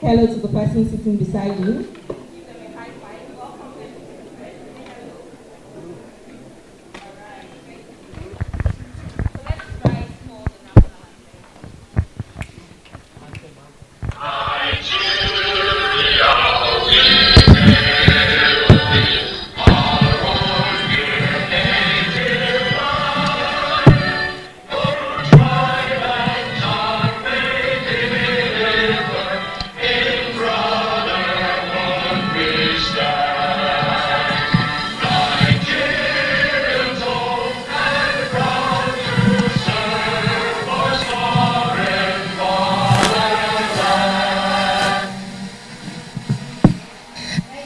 hello to the person sitting beside you.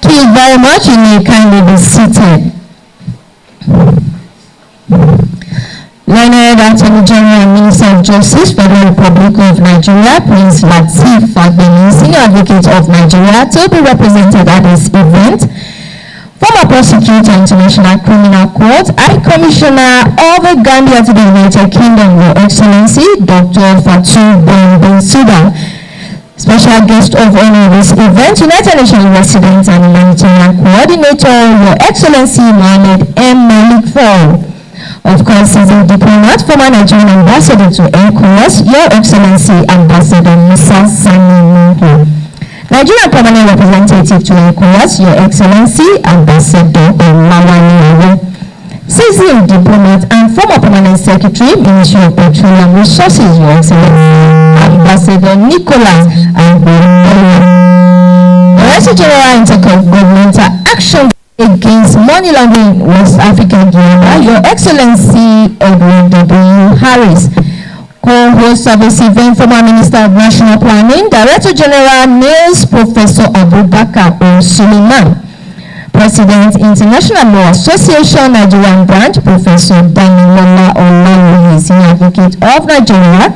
Thank you very much. You may kindly be seated. Learned Attorney General and Minister of Justice, Federal Republic of Nigeria, Prince Lateef Fagbemi, Senior Advocate of Nigeria, to be represented at this event. Former Prosecutor, International Criminal Court, High Commissioner of Gambia to the United Kingdom, Your Excellency, Dr. Fatou Bensouda. Special guest of honor this event, United Nations Resident and Humanitarian Coordinator, Your Excellency Mohammed M. Malik Fall. Of course, he's a diplomat, former Nigerian ambassador to ECOWAS, Your Excellency Ambassador Musa Sani Nuhu. Nigerian permanent representative to ECOWAS, Your Excellency Ambassador Olawale Awo. Seasoned diplomat and former permanent secretary, Ministry of Petroleum Resources, Your Excellency Ambassador Nicholas Director General Intergovernmental Action Against Money Laundering in West Africa, Guinea, Your Excellency Edward W. Harris. Co-host of this event, former Minister of National Planning, Director General NILS, Professor Abubakar O. Suleiman. President, International Law Association, Nigerian Branch, Professor Damilola Olawoye, Senior Advocate of Nigeria.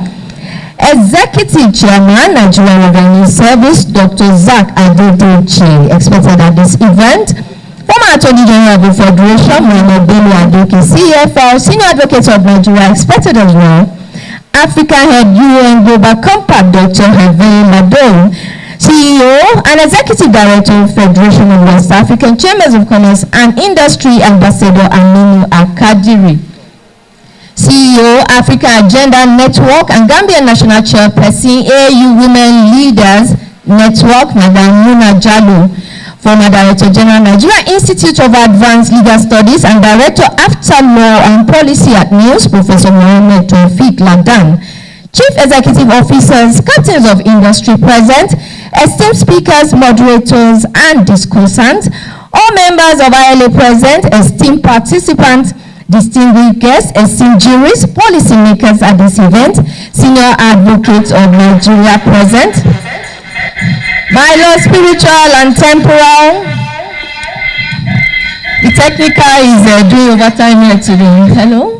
Executive Chairman, Nigerian Revenue Service, Dr. Zach Adedeji, expected at this event. Former Attorney General of the Federation, Mohamed Bello Adoke, CFO, Senior Advocate of Nigeria, expected as well. Africa Head UN Global Compact, Dr. Hervé Ladon, CEO and Executive Director of Federation of West African Chambers of Commerce and Industry, Ambassador Aminu Akadiri. CEO, Africa Agenda Network and Gambian National Chairperson, AU Women Leaders Network, Madam Muna Jallo. Former Director General, Nigeria Institute of Advanced Legal Studies and Director After Law and Policy at NILS, Professor Mohamed Tawfiq Ladan. Chief Executive Officers, Captains of Industry present, esteemed speakers, moderators, and discussants, all members of ILA present, esteemed participants, distinguished guests, esteemed juries, policymakers at this event, senior advocates of Nigeria present, my Lord, spiritual and temporal. The technical is doing overtime here today. Hello?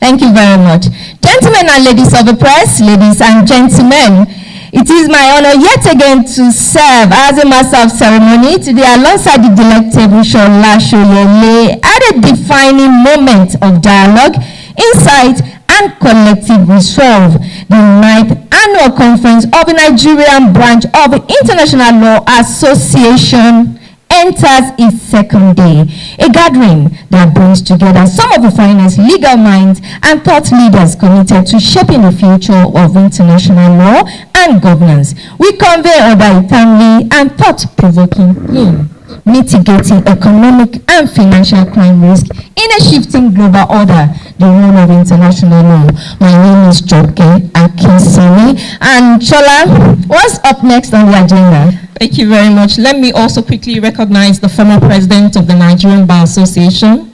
Thank you very much. Gentlemen and ladies of the press, ladies and gentlemen, it is my honor yet again to serve as a master of ceremony today alongside the delectable Shola Shoyele at a defining moment of dialogue, insight, and collective resolve. The 9th annual conference of the Nigerian branch of the International Law Association enters its second day, a gathering that brings together some of the finest legal minds and thought leaders committed to shaping the future of international law and governance. We convey under a timely and thought-provoking theme, mitigating economic and financial crime risk in a shifting global order, the role of international law. My name is Joke Akinsimi, and Shola, what's up next on the agenda? Thank you very much. Let me also quickly recognize the former president of the Nigerian Bar Association,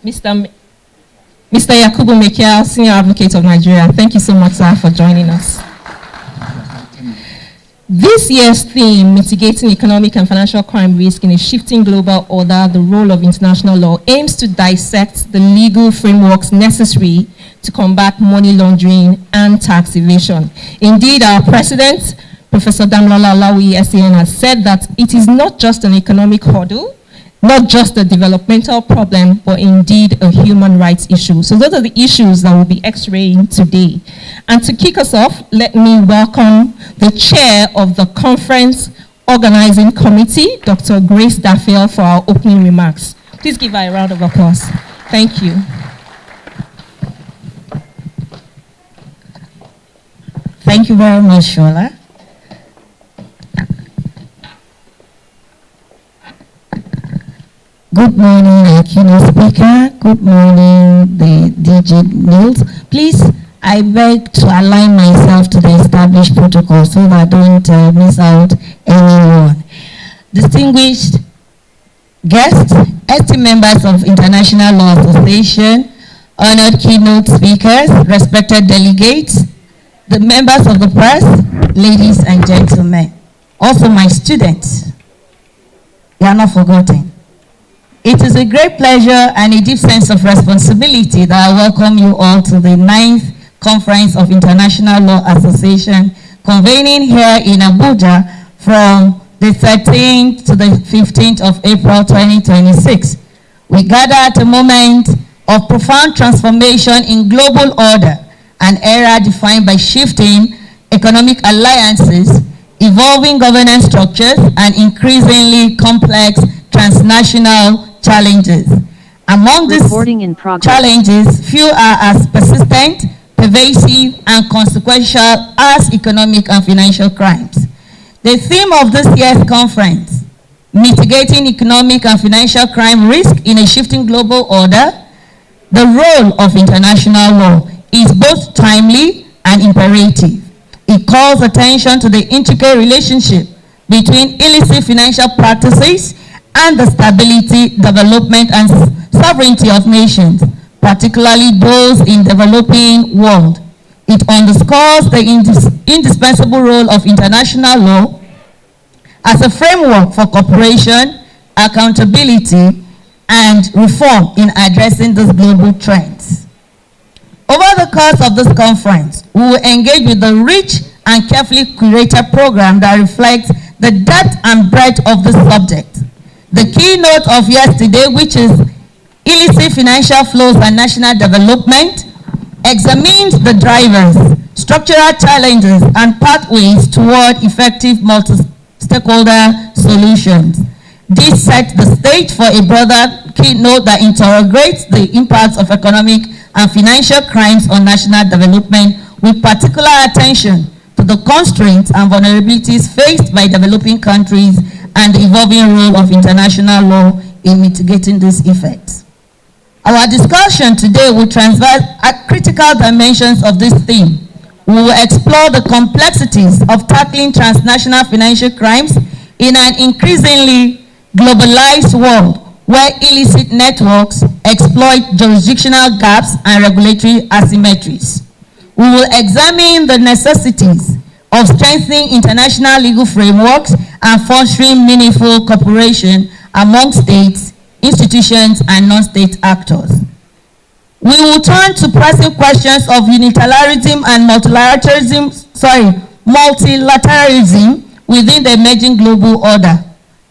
Mr. Yakubu Mekia, Senior Advocate of Nigeria. Thank you so much, sir, for joining us. This year's theme, Mitigating Economic and Financial Crime Risk in a Shifting Global Order, the Role of International Law, aims to dissect the legal frameworks necessary to combat money laundering and tax evasion. Indeed, our president, Professor Damilola Olawoye, SAN, has said that it is not just an economic hurdle not just a developmental problem, but indeed a human rights issue. So those are the issues that we'll be x-raying today. And to kick us off, let me welcome the chair of the conference organizing committee, Dr. Grace Daffiel, for our opening remarks. Please give her a round of applause. Thank you. Thank you very much, Shola. Good morning, our keynote speaker. Good morning, the DJ Niels. Please, I beg to align myself to the established protocol so that I don't miss out anyone. Distinguished guests, esteemed members of International Law Association, honored keynote speakers, respected delegates, the members of the press, ladies and gentlemen, also my students, you are not forgotten. It is a great pleasure and a deep sense of responsibility that I welcome you all to the 9th Conference of International Law Association, convening here in Abuja from the 13th to the 15th of April 2026. We gather at a moment of profound transformation in global order, an era defined by shifting economic alliances, evolving governance structures, and increasingly complex transnational challenges. Among these challenges, few are as persistent, pervasive, and consequential as economic and financial crimes. The theme of this year's conference, Mitigating Economic and Financial Crime Risk in a Shifting Global Order, the role of international law, is both timely and imperative. It calls attention to the intricate relationship between illicit financial practices and the stability, development, and sovereignty of nations, particularly those in the developing world. It underscores the indispensable role of international law as a framework for cooperation, accountability, and reform in addressing these global trends. Over the course of this conference, we will engage with the rich and carefully curated program that reflects the depth and breadth of this subject. The keynote of yesterday, which is Illicit Financial Flows and National Development, examines the drivers, structural challenges, and pathways toward effective multi-stakeholder solutions. This sets the stage for a broader keynote that interrogates the impacts of economic and financial crimes on national development, with particular attention to the constraints and vulnerabilities faced by developing countries and the evolving role of international law in mitigating these effects. Our discussion today will transverse at critical dimensions of this theme. We will explore the complexities of tackling transnational financial crimes in an increasingly globalized world, where illicit networks exploit jurisdictional gaps and regulatory asymmetries. We will examine the necessities of strengthening international legal frameworks and fostering meaningful cooperation among states, institutions, and non-state actors. We will turn to pressing questions of unilateralism and multilateralism within the emerging global order.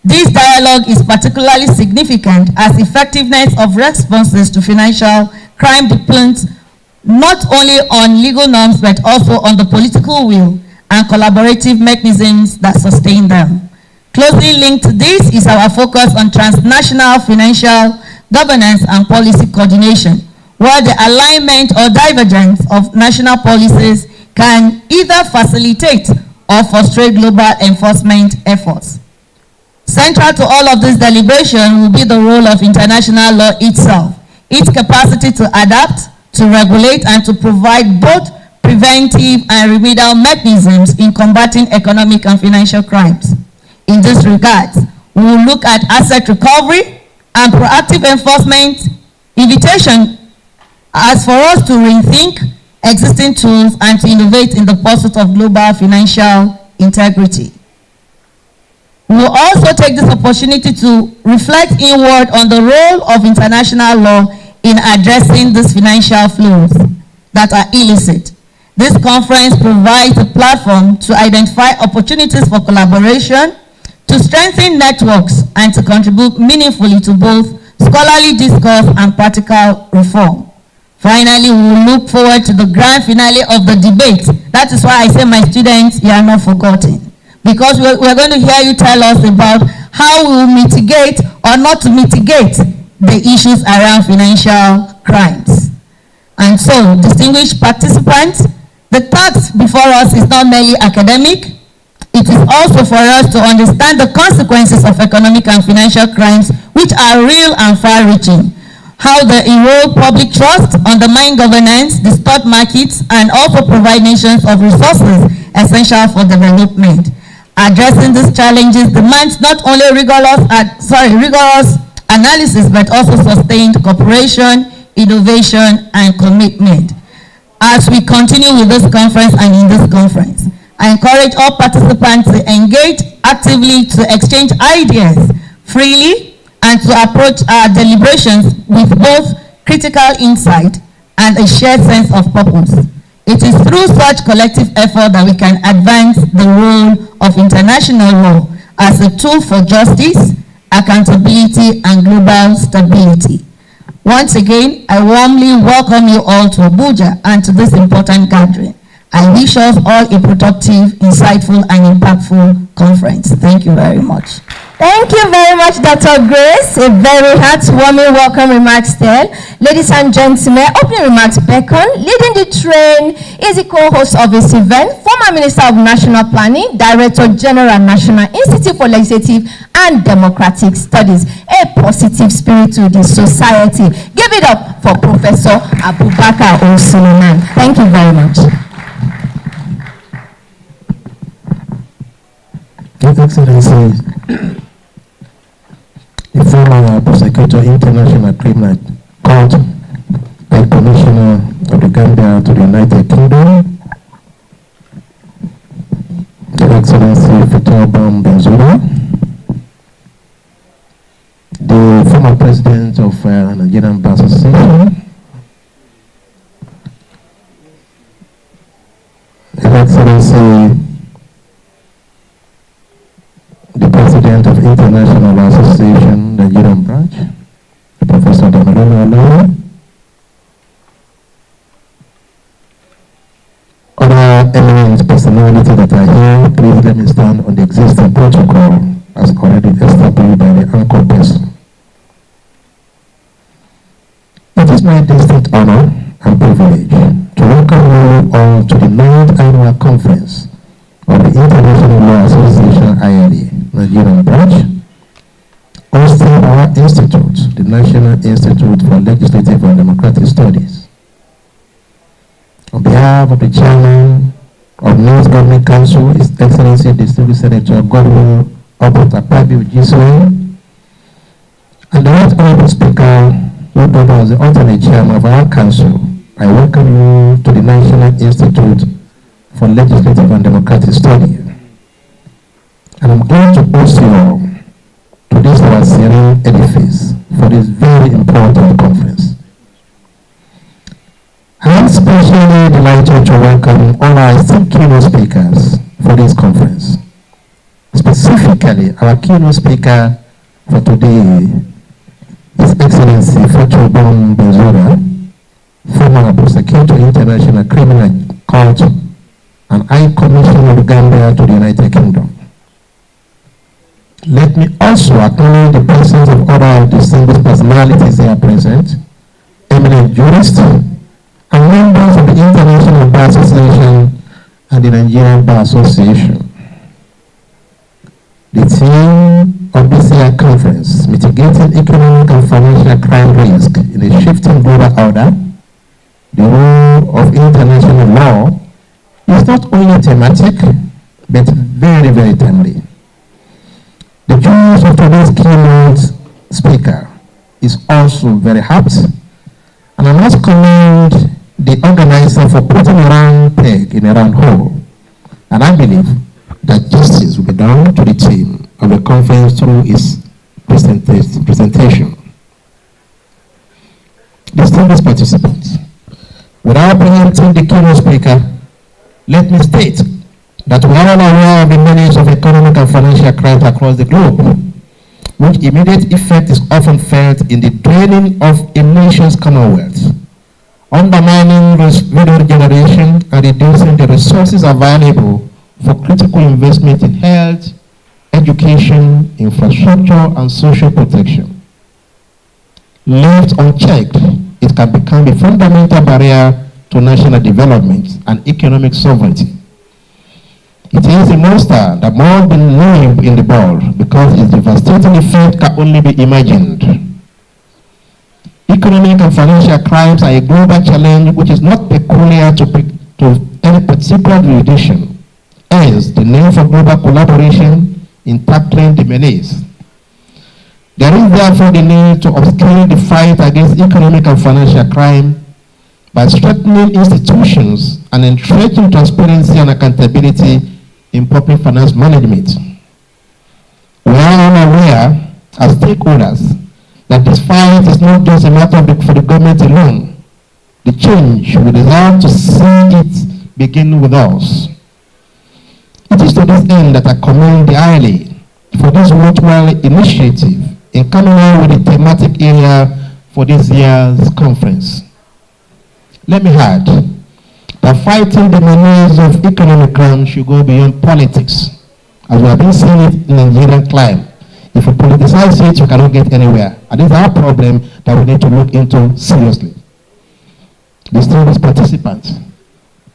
This dialogue is particularly significant as effectiveness of responses to financial crime depends not only on legal norms but also on the political will and collaborative mechanisms that sustain them. Closely linked to this is our focus on transnational financial governance and policy coordination, where the alignment or divergence of national policies can either facilitate or frustrate global enforcement efforts. Central to all of this deliberation will be the role of international law itself, its capacity to adapt, to regulate, and to provide both preventive and remedial mechanisms in combating economic and financial crimes. In this regard, we will look at asset recovery and proactive enforcement invitation as for us to rethink existing tools and to innovate in the pursuit of global financial integrity. We will also take this opportunity to reflect inward on the role of international law in addressing these financial flows that are illicit. This conference provides a platform to identify opportunities for collaboration, to to strengthen networks and to contribute meaningfully to both scholarly discourse and practical reform. Finally, we will look forward to the grand finale of the debate. That is why I say, my students, you are not forgotten. Because we're going to hear you tell us about how we will mitigate or not to mitigate the issues around financial crimes. And so, distinguished participants, the task before us is not merely academic. It is also for us to understand the consequences of economic and financial crimes, which are real and far-reaching. How they erode public trust, undermine governance, distort markets, and also provide nations of resources essential for development. Addressing these challenges demands not only rigorous analysis, but also sustained cooperation, innovation, and commitment. As we continue with this conference and in this conference, I encourage all participants to engage actively, to exchange ideas freely, and to approach our deliberations with both critical insight and a shared sense of purpose. It is through such collective effort that we can advance the role of international law as a tool for justice, accountability, and global stability. Once again, I warmly welcome you all to Abuja and to this important gathering. I wish us all a productive, insightful, and impactful conference. Thank you very much. Thank you very much, Dr. Grace. A very heartwarming welcome remarks there. Ladies and gentlemen, opening remarks beckon. Leading the train is the co-host of this event, former Minister of National Planning, Director General, National Institute for Legislative and Democratic Studies. A positive spirit to the society. Give it up for Professor Abubakar O. Thank you very much. Your Excellency, the former prosecutor, International Criminal Court, and Commissioner of the Gambia to the United Kingdom, Your Excellency Fatou Bensouda, the former president of Nigerian Bar Association, Your Excellency the President of International Association, Nigerian Branch, Professor Damalolo, other eminent personalities that are here, please let me stand on the existing protocol as already established by the anchor person. It is my distinct honor and privilege to welcome you all to the 9th Annual Conference of the International Law Association, ILA, Nigerian Branch, hosting our institute, the National Institute for Legislative and Democratic Studies. On behalf of the Chairman of North Government Council, His Excellency Distinguished Senator Godwin Obota Pabi Ujiswe, and the Right Honorable Speaker, who was the alternate Chairman of our Council, I welcome you to the National Institute for Legislative and Democratic Studies. And I'm glad to host you all to this our serene edifice for this very important conference. I'm especially delighted to welcome all our esteemed keynote speakers for this conference. Specifically, our keynote speaker for today is Excellency Fatou Bensouda, former prosecutor, International Criminal Court, and High Commissioner of Gambia to the United Kingdom. Let me also acknowledge the presence of other distinguished personalities here present, eminent jurists, and members of the International Bar Association and the Nigerian Bar Association. The theme of this year's conference, Mitigating Economic and Financial Crime Risk in a Shifting Global Order, the Role of International Law, is not only thematic, but very, very timely. The choice of today's keynote speaker is also very apt, and I must commend the organizer for putting a round peg in a round hole. And I believe that justice will be done to the theme of the conference through its presentation. Distinguished participants, without preempting the keynote speaker, let me state that we are all aware of the menace of economic and financial financial crimes across the globe, which immediate effect is often felt in the draining of a nation's commonwealth, undermining value generation and reducing the resources available for critical investment in health, education, infrastructure, and social protection. Left unchecked, it can become a fundamental barrier to national development and economic sovereignty. It is a monster that more than live in the world because its devastating effect can only be imagined. Economic and financial crimes are a global challenge which is not peculiar to any particular jurisdiction. Hence, the need for global collaboration in tackling the menace. There is therefore the need to upscale the fight against economic and financial crime by strengthening institutions and entrenching transparency and accountability in public finance management. We are all aware, as stakeholders, that this fight is not just a matter for the government alone. The change we desire to see it begin with us. It is to this end that I commend the ILA for this worthwhile initiative in coming out with the thematic area for this year's conference. Let me add that fighting the menace of economic crime should go beyond politics, as we have been seeing it in the Nigerian climate. If we politicize it, we cannot get anywhere. And this is our problem that we need to look into seriously. Distinguished participants,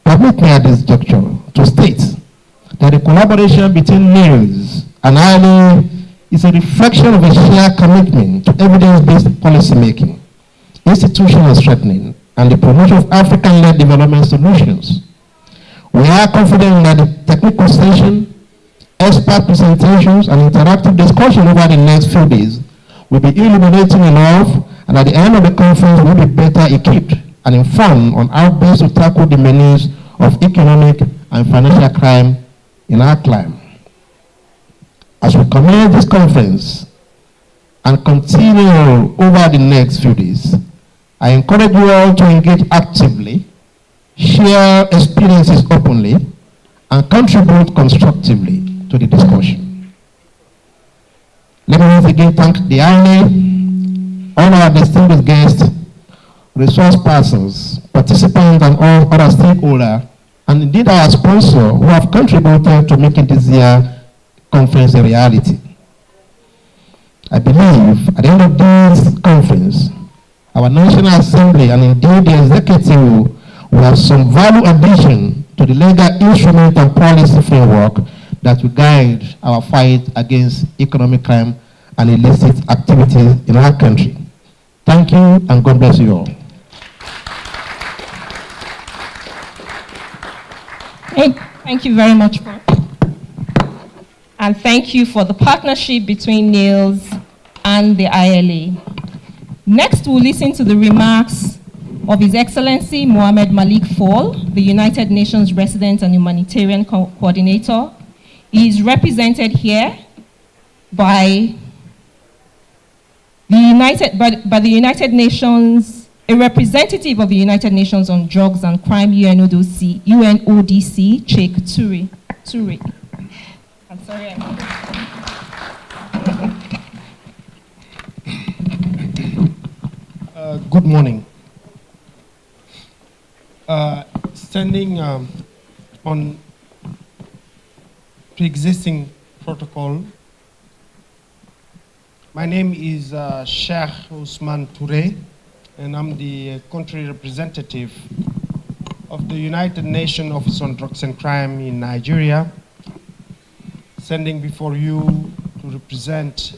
permit me at this juncture to state that the collaboration between NILS and ILA is a reflection of a shared commitment to evidence-based policy making, institutional strengthening, and the promotion of African-led development solutions. We are confident that the technical session, expert presentations, and interactive discussion over the next few days will be illuminating enough, and at the end of the conference, we'll be better equipped and informed on how best to tackle the menace of economic and financial crime in our climate. As we commence this conference and continue over the next few days, I encourage you all to engage actively, share experiences openly, and contribute constructively to the discussion. Let me once again thank the INA, all our distinguished guests, resource persons, participants, and all other stakeholders, and indeed our sponsor who have contributed to making this year conference a reality. I believe at the end of this conference, our National Assembly and indeed the Executive will have some value addition to the legal instrument and policy framework that will guide our fight against economic crime and illicit activities in our country. Thank you, and God bless you all. Thank you very much, Prof. And thank you for the partnership between NILS and the ILA. Next, we'll listen to the remarks of His Excellency Mohammed Malik Fall, the United Nations Resident and Humanitarian Coordinator. He is represented here by the United Nations, a representative of the United Nations on Drugs and Crime, UNODC, Sheikh Turi. I'm sorry. Good morning. Standing on pre-existing protocol, my name is Sheikh Usman Toure, and I'm the country representative of the United Nations Office on Drugs and Crime in Nigeria, standing before you to represent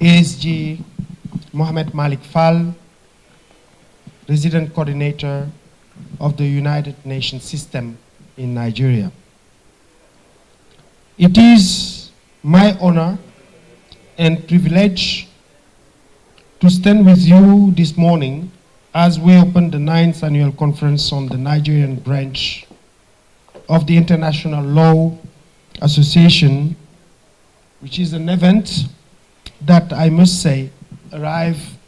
ASG Mohammed Malik Fall, Resident Coordinator of the United Nations System in Nigeria. It is my honor and privilege to stand with you this morning as we open the 9th Annual Conference on the Nigerian branch of the International Law Association, which is an event that I must say arrived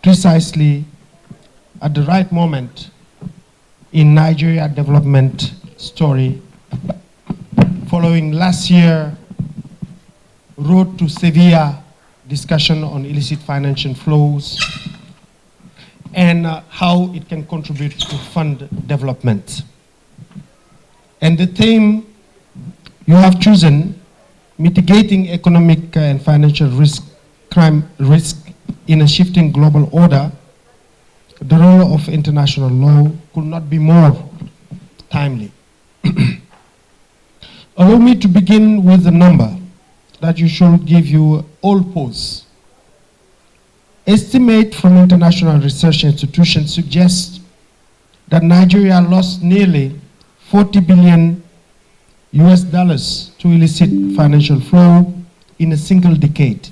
precisely at the right moment in Nigeria development story following last year Road to Sevilla discussion on illicit financial flows and how it can contribute to fund development. And the theme you have chosen, mitigating economic and financial crime risk in a shifting global order, the role of international law could not be more timely. Allow me to begin with a number that you should give you all pause. Estimate from international research institutions suggest that Nigeria lost nearly $40 billion to illicit financial flow in a single decade.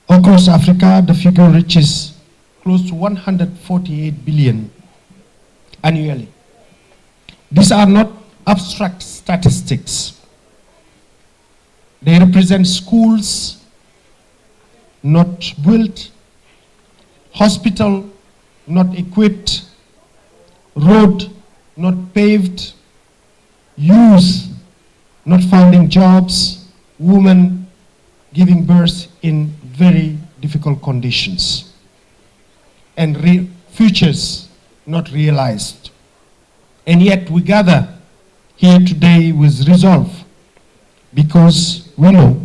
Across Africa, the figure reaches close to 148 billion annually. These are not abstract statistics. They represent schools not built, hospital not equipped, road not paved, youth not finding jobs, women giving birth in very difficult conditions, and futures not realized. And yet we gather here today with resolve, because we know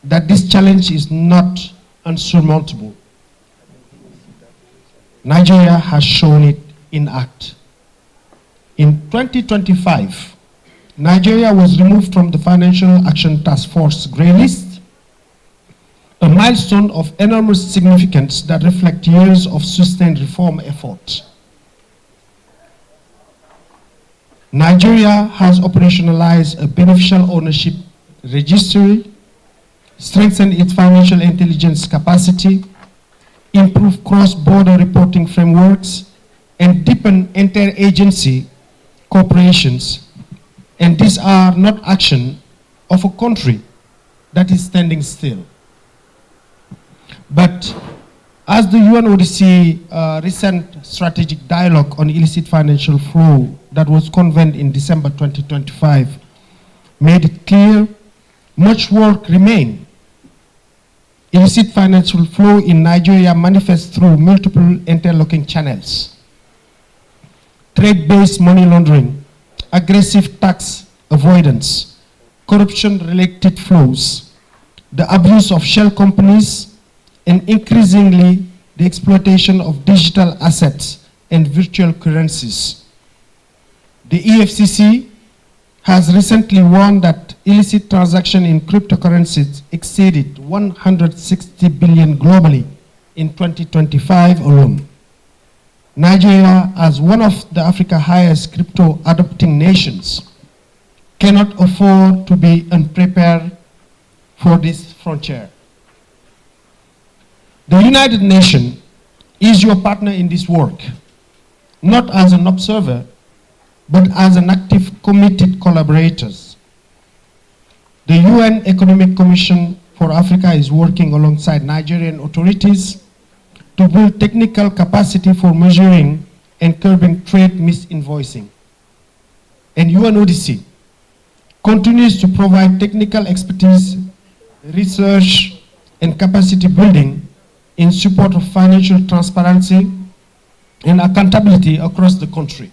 that this challenge is not unsurmountable. Nigeria has shown it in act. In 2025, Nigeria was removed from the Financial Action Task Force grey list, a milestone of enormous significance that reflects years of sustained reform effort. Nigeria has operationalized a beneficial ownership registry, strengthened its financial intelligence capacity, improved cross-border reporting frameworks, and deepened inter-agency cooperations. And these are not action of a country that is standing still. But as the UNODC recent strategic dialogue on illicit financial flow that was convened in December 2025 made it clear, much work remains. Illicit financial flow in Nigeria manifests through multiple interlocking channels: trade-based money laundering, aggressive tax avoidance, corruption-related flows, the abuse of shell companies, and increasingly the exploitation of digital assets and virtual currencies. The EFCC has recently warned that illicit transactions in cryptocurrencies exceeded 160 billion globally in 2025 alone. Nigeria, as one of the Africa's highest crypto adopting nations, cannot afford to be unprepared for this frontier. The United Nations is your partner in this work, not as an observer, but as an active, committed collaborator. The UN Economic Commission for Africa is working alongside Nigerian authorities to build technical capacity for measuring and curbing trade misinvoicing. And UNODC continues to provide technical expertise, research, and capacity building in support of financial transparency and accountability across the country.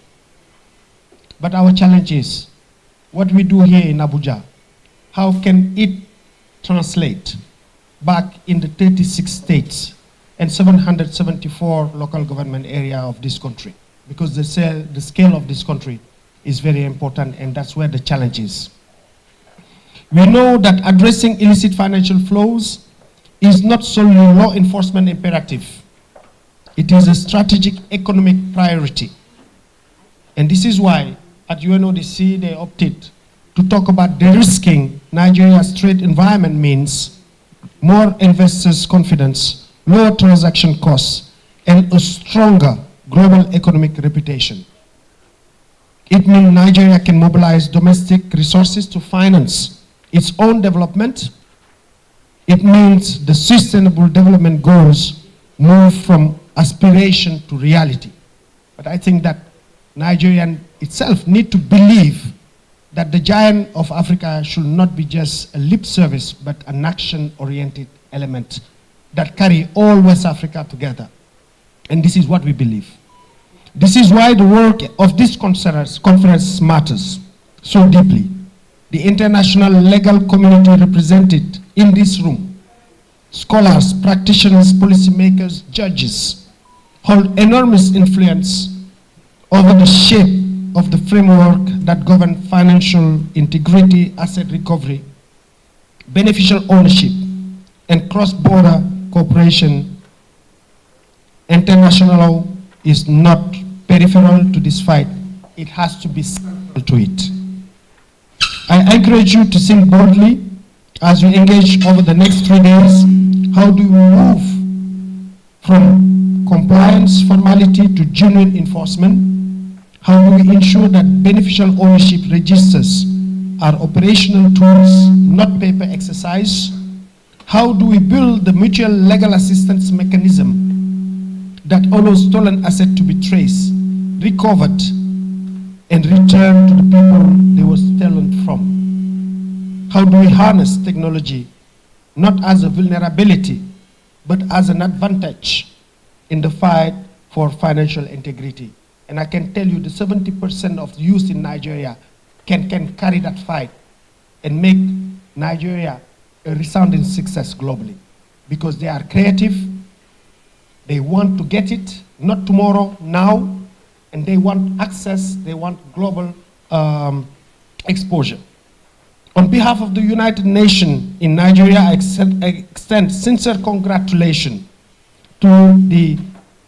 But our challenge is, what we do here in Abuja, how can it translate back in the 36 states and 774 local government area of this country? Because the scale of this country is very important, and that's where the challenge is. We know that addressing illicit financial flows is not solely a law enforcement imperative. It is a strategic economic priority. And this is why at UNODC they opted to talk about de-risking Nigeria's trade environment means more investors' confidence, lower transaction costs, and a stronger global economic reputation. It means Nigeria can mobilize domestic resources to finance its own development. It means the sustainable development goals move from aspiration to reality. But I think that Nigerian itself need to believe that the giant of Africa should not be just a lip service, but an action-oriented element that carry all West Africa together. And this is what we believe. This is why the work of this conference matters so deeply. The international legal community represented in this room, scholars, practitioners, policymakers, judges, hold enormous influence over the shape of the framework that govern financial integrity, asset recovery, beneficial ownership, and cross-border cooperation. International law is not peripheral to this fight. It has to be central to it. I encourage you to think boldly as we engage over the next 3 days. How do we move from compliance formality to genuine enforcement? How do we ensure that beneficial ownership registers are operational tools, not paper exercise? How do we build the mutual legal assistance mechanism that allows stolen assets to be traced, recovered, and returned to the people they were stolen from? How do we harness technology not as a vulnerability, but as an advantage in the fight for financial integrity? And I can tell you the 70% of the youth in Nigeria can carry that fight and make Nigeria a resounding success globally, because they are creative, they want to get it, not tomorrow, now, and they want access, they want global exposure. On behalf of the United Nations in Nigeria, I extend sincere congratulations to the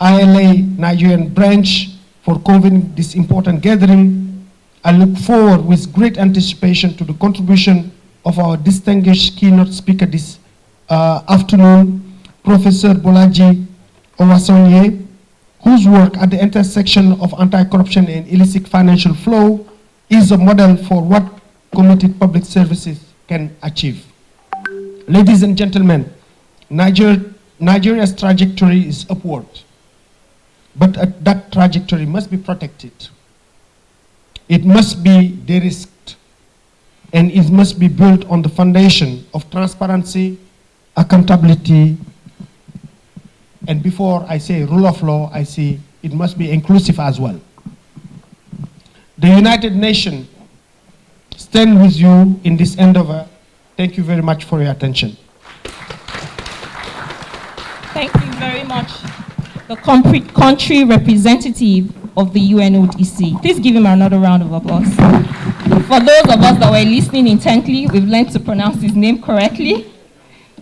ILA Nigerian branch for convening this important gathering. I look forward with great anticipation to the contribution of our distinguished keynote speaker this afternoon, Professor Bolaji Owasonye, whose work at the intersection of anti-corruption and illicit financial flow is a model for what committed public services can achieve. Ladies and gentlemen, Nigeria's trajectory is upward, but that trajectory must be protected. It must be de-risked, and it must be built on the foundation of transparency, accountability, and before I say rule of law, I say it must be inclusive as well. The United Nations stand with you in this endeavor. Thank you very much for your attention. Thank you very much. The country representative of the UNODC. Please give him another round of applause. For those of us that were listening intently, we've learned to pronounce his name correctly.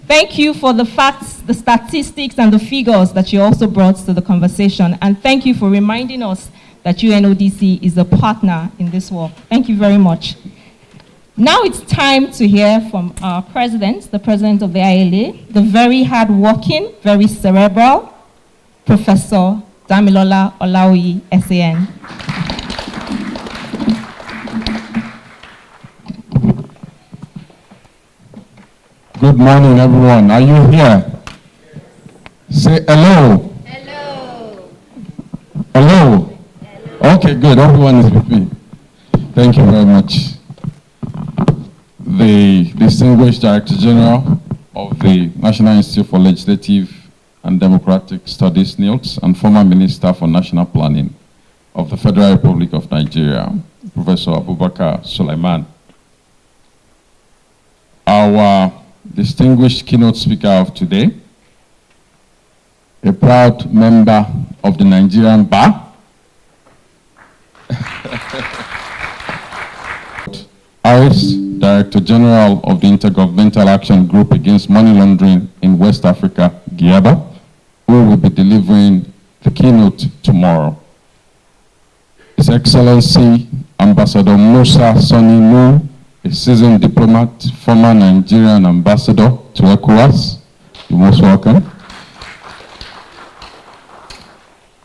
Thank you for the facts, the statistics, and the figures that you also brought to the conversation. And thank you for reminding us that UNODC is a partner in this work. Thank you very much. Now it's time to hear from our president, the president of the ILA, the very hardworking, very cerebral, Professor Damilola Olaoyi, SAN. Good morning, everyone. Are you here? Say hello. Hello. Hello. Hello. Okay, good. Everyone is with me. Thank you very much. The distinguished Director General of the National Institute for Legislative and Democratic Studies, NILS, and former Minister for National Planning of the Federal Republic of Nigeria, Professor Abubakar Sulaiman. Our distinguished keynote speaker of today, a proud member of the Nigerian Bar, Harris, Director General of the Intergovernmental Action Group Against Money Laundering in West Africa, GIABA, who will be delivering the keynote tomorrow. His Excellency Ambassador Musa Sani Nuh, a seasoned diplomat, former Nigerian ambassador to ECOWAS. You're most welcome.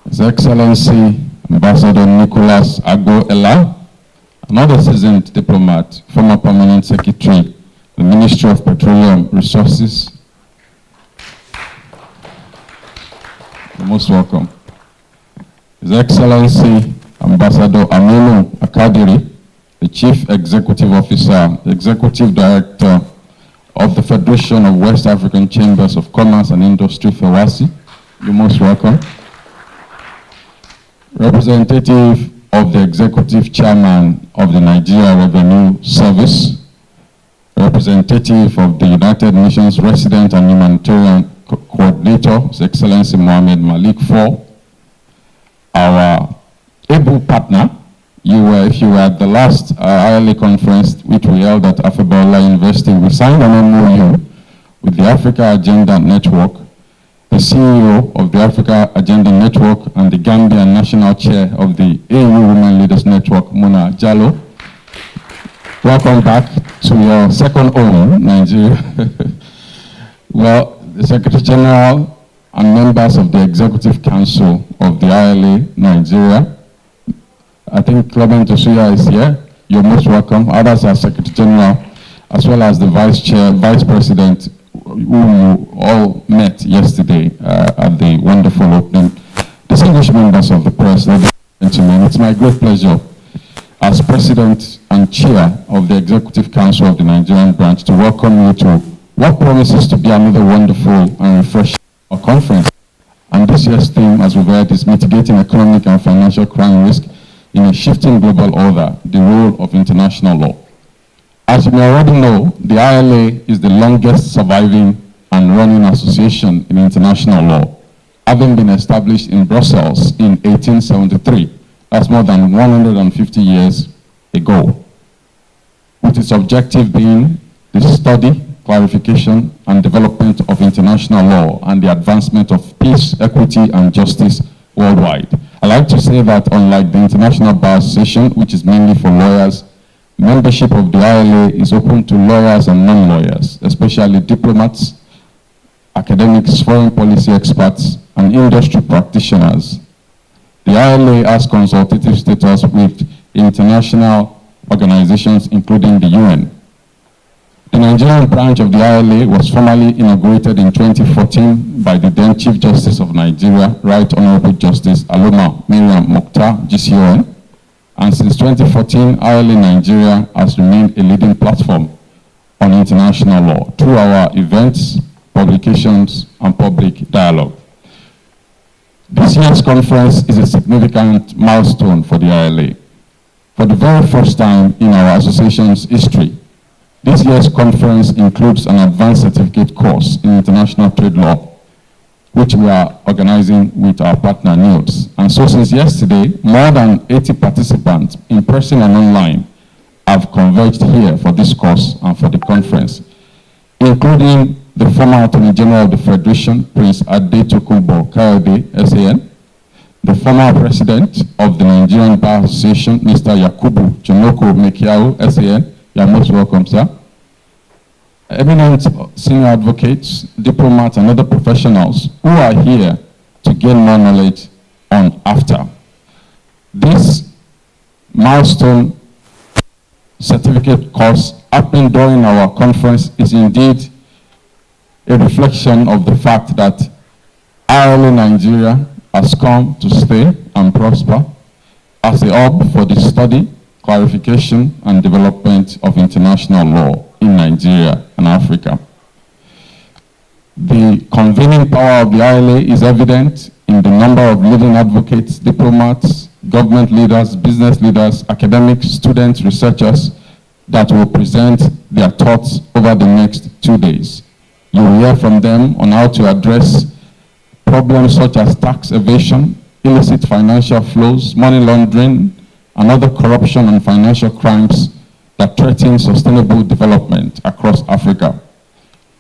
His Excellency Ambassador Nicholas Agbo Ella, another seasoned diplomat, former permanent secretary, the Ministry of Petroleum Resources. You're most welcome. His Excellency Ambassador Aminu Akadiri, the the Chief Executive Officer, Executive Director of the Federation of West African Chambers of Commerce and Industry, FEWASI. You're most welcome. Representative of the Executive Chairman of the Nigeria Revenue Service, representative of the United Nations Resident and Humanitarian Coordinator, His Excellency Mohamed Malik IV, our able partner. If you were at the last Ila Conference, which we held at Afebola University, we signed an MOU with the Africa Agenda Network, the CEO of the Africa Agenda Network and the Gambian National Chair of the AU Women Leaders Network, Mona Jallo. Welcome back to your second home, Nigeria. Well, the Secretary General and members of the Executive Council of the ILA Nigeria, I think Clement Osuya is here. You're most welcome. Others are Secretary General, as well as the Vice President, who you all met yesterday at the wonderful opening. Distinguished members of the press, ladies and gentlemen, it's my great pleasure as President and Chair of the Executive Council of the Nigerian branch to welcome you to what promises to be another wonderful and refreshing conference. And this year's theme, as we've heard, is mitigating economic and financial crime risk in a shifting global order, the role of international law. As you may already know, the ILA is the longest surviving and running association in international law, having been established in Brussels in 1873. That's more than 150 years ago, with its objective being the study, clarification, and development of international law and the advancement of peace, equity, and justice worldwide. I like to say that unlike the International Bar Association, which is mainly for lawyers, membership of the ILA is open to lawyers and non-lawyers, especially diplomats, academics, foreign policy experts, and industry practitioners. The ILA has consultative status with international organizations, including the UN. The Nigerian branch of the ILA was formally inaugurated in 2014 by the then Chief Justice of Nigeria, Right Honorable Justice Aloma Miriam Mokhtar, GCON. And since 2014, ILA Nigeria has remained a leading platform on international law through our events, publications, and public dialogue. This year's conference is a significant milestone for the ILA. For the very first time in our association's history, this year's conference includes an advanced certificate course in international trade law, which we are organizing with our partner NILS. And so since yesterday, more than 80 participants, in person and online, have converged here for this course and for the conference, including the former Attorney General of the Federation, Prince Adetokunbo Kayode, SAN, the former President of the Nigerian Bar Association, Mr. Yakubu Chinoko Mekiao, SAN. You are most welcome, sir. Eminent senior advocates, diplomats, and other professionals who are here to gain more knowledge on after. This milestone certificate course happening during our conference is indeed a reflection of the fact that ILA Nigeria has come to stay and prosper as a hub for the study, clarification, and development of international law in Nigeria and Africa. The convening power of the ILA is evident in the number of leading advocates, diplomats, government leaders, business leaders, academics, students, researchers that will present their thoughts over the next 2 days. You will hear from them on how to address problems such as tax evasion, illicit financial flows, money laundering, and other corruption and financial crimes that threaten sustainable development across Africa.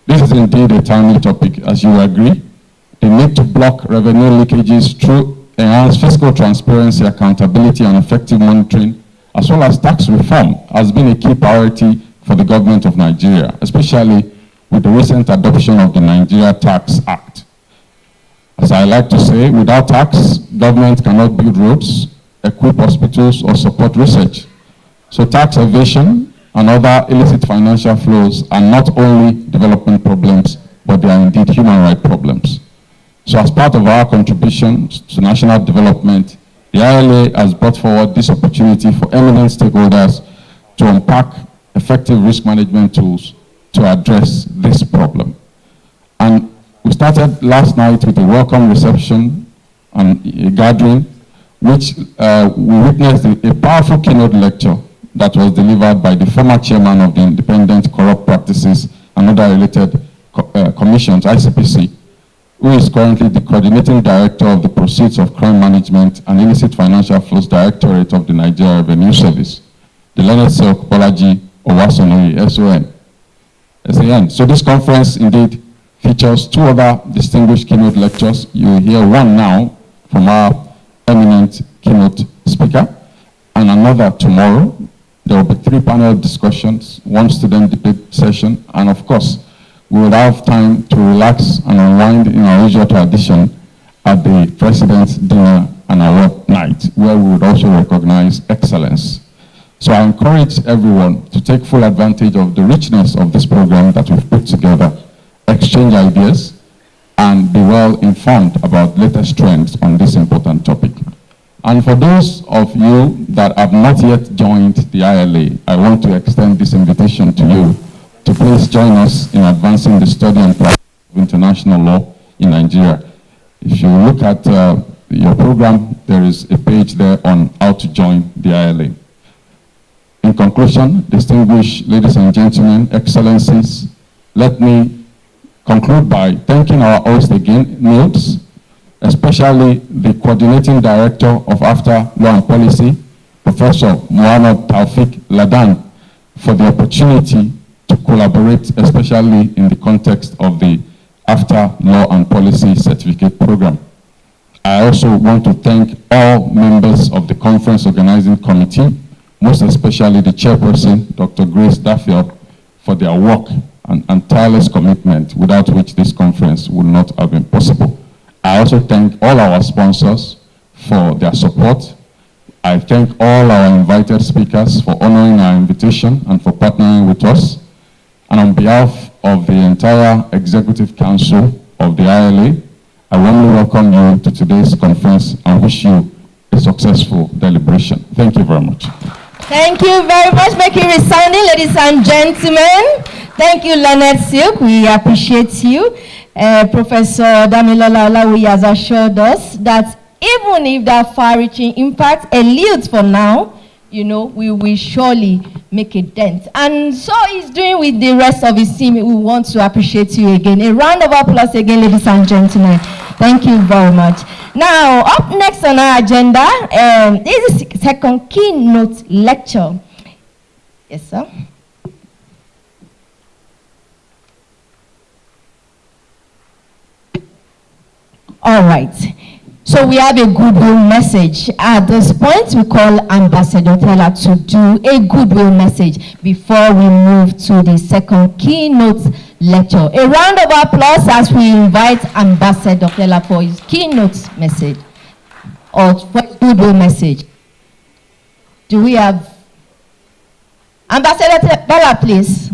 This is indeed a timely topic, as you agree. The need to block revenue leakages through enhanced fiscal transparency, accountability, and effective monitoring, as well as tax reform, has been a key priority for the government of Nigeria, especially with the recent adoption of the Nigeria Tax Act. As I like to say, without tax, government cannot build roads, equip hospitals, or support research. So tax evasion and other illicit financial flows are not only development problems, but they are indeed human rights problems. So as part of our contributions to national development, the ILA has brought forward this opportunity for eminent stakeholders to unpack effective risk management tools to address this problem. And we started last night with a welcome reception and a gathering, which we witnessed a powerful keynote lecture that was delivered by the former chairman of the Independent Corrupt Practices and Other Related Commissions, ICPC, who is currently the coordinating director of the Proceeds of Crime Management and Illicit Financial Flows Directorate of the Nigeria Revenue Service, the Leonard Silk Bolaji Owasonoye, SAN. So this conference indeed features two other distinguished keynote lectures. You will hear one now from our eminent keynote speaker, and another tomorrow. There will be 3 panel discussions, 1 student debate session, and of course, we will have time to relax and unwind in our usual tradition at the President's Dinner and Award Night, where we would also recognize excellence. So I encourage everyone to take full advantage of the richness of this program that we've put together, exchange ideas, and be well informed about latest trends on this important topic. And for those of you that have not yet joined the ILA, I want to extend this invitation to you to please join us in advancing the study and practice of international law in Nigeria. If you look at your program, there is a page there on how to join the ILA. In conclusion, distinguished ladies and gentlemen, excellencies, let me conclude by thanking our host again, Niels, especially the coordinating director of After Law and Policy, Professor Muhammad Taufik Ladan, for the opportunity to collaborate, especially in the context of the After Law and Policy Certificate Program. I also want to thank all members of the conference organizing committee, most especially the chairperson, Dr. Grace Daffield, for their work and tireless commitment, without which this conference would not have been possible. I also thank all our sponsors for their support. I thank all our invited speakers for honoring our invitation and for partnering with us. And on behalf of the entire Executive Council of the ILA, I warmly welcome you to today's conference and wish you a successful deliberation. Thank you very much. Thank you very much. Make it resounding, ladies and gentlemen. Thank you, Leonard Silk. We appreciate you. Professor Damilola Olawi has assured us that even if that far-reaching impact eludes for now, we will surely make a dent. And so he's doing with the rest of his team. We want to appreciate you again. A round of applause again, ladies and gentlemen. Thank you very much. Now, up next on our agenda is the second keynote lecture. Yes, sir. All right. So we have a goodwill message. At this point, we call Ambassador Teller to do a goodwill message before we move to the second keynote lecture. A round of applause as we invite Ambassador Teller for his keynote message or for his goodwill message. Do we have Ambassador Teller, please?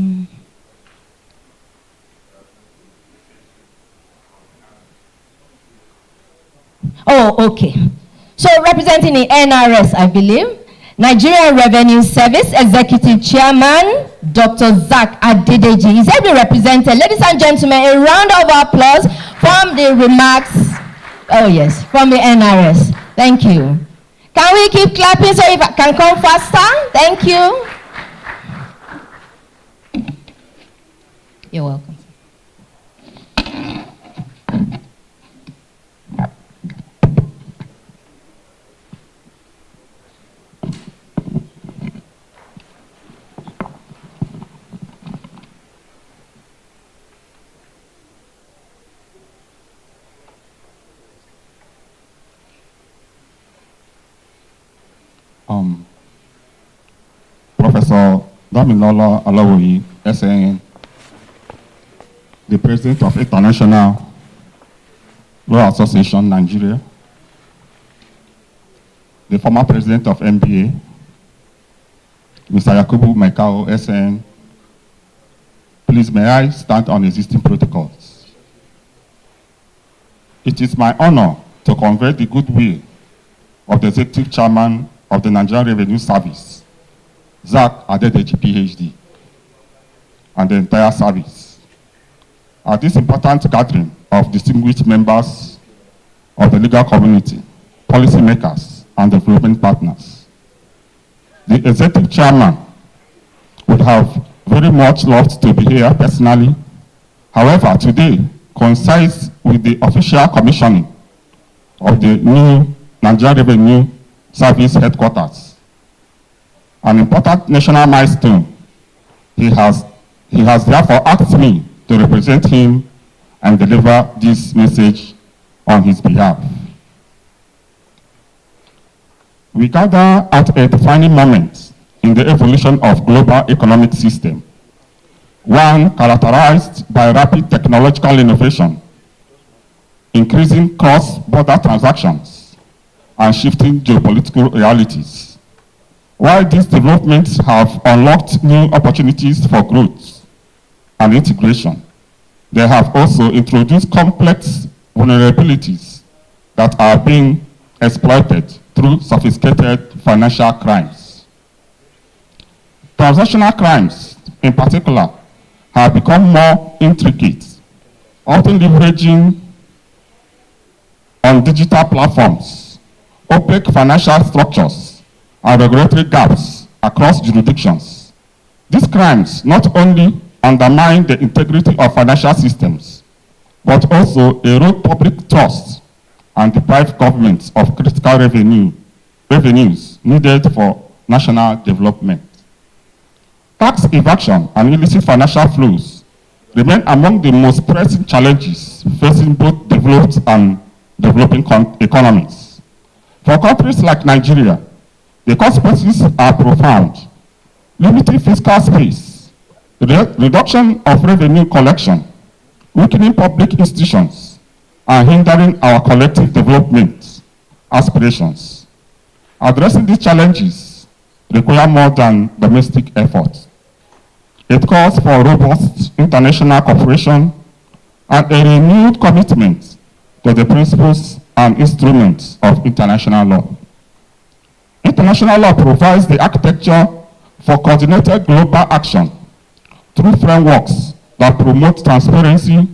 Oh, okay. So representing the NRS, I believe, Nigerian Revenue Service Executive Chairman, Dr. Zach Adedeji is able to represent. Ladies and gentlemen, a round of applause from the remarks, from the NRS. Thank you. Can we keep clapping so if I can come faster? Thank you. You're welcome. Professor Damilola Olawi, SAN, the President of International Law Association, Nigeria, the former President of MBA, Mr. Yakubu Mekao, SAN, please may I stand on existing protocols. It is my honor to convey the goodwill of the Executive Chairman of the Nigerian Revenue Service Zach Adedeji, PhD, and the entire service. At this important gathering of distinguished members of the legal community, policymakers, and development partners, the executive chairman would have very much loved to be here personally. However, today coincides with the official commissioning of the new Nigeria Revenue Service headquarters, an important national milestone. He has therefore asked me to represent him and deliver this message on his behalf. We gather at a defining moment in the evolution of global economic system, one characterized by rapid technological innovation, increasing cross-border transactions, and shifting geopolitical realities. While these developments have unlocked new opportunities for growth and integration, they have also introduced complex vulnerabilities that are being exploited through sophisticated financial crimes. Transactional crimes, in particular, have become more intricate, often leveraging on digital platforms, opaque financial structures, and regulatory gaps across jurisdictions. These crimes not only undermine the integrity of financial systems, but also erode public trust and deprive governments of critical revenues needed for national development. Tax evasion and illicit financial flows remain among the most pressing challenges facing both developed and developing economies. For countries like Nigeria, the consequences are profound. Limiting fiscal space, reduction of revenue collection, weakening public institutions, and hindering our collective development aspirations. Addressing these challenges require more than domestic efforts. It calls for robust international cooperation and a renewed commitment to the principles and instruments of international law. International law provides the architecture for coordinated global action through frameworks that promote transparency,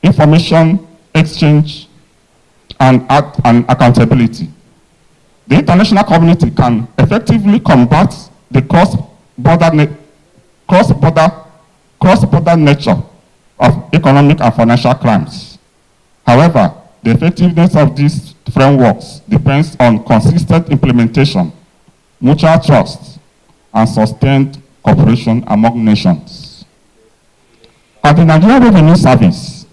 information exchange, and accountability. The international community can effectively combat the cross-border nature of economic and financial crimes. However, the effectiveness of these frameworks depends on consistent implementation, mutual trust, and sustained cooperation among nations. At the Nigerian Revenue Service,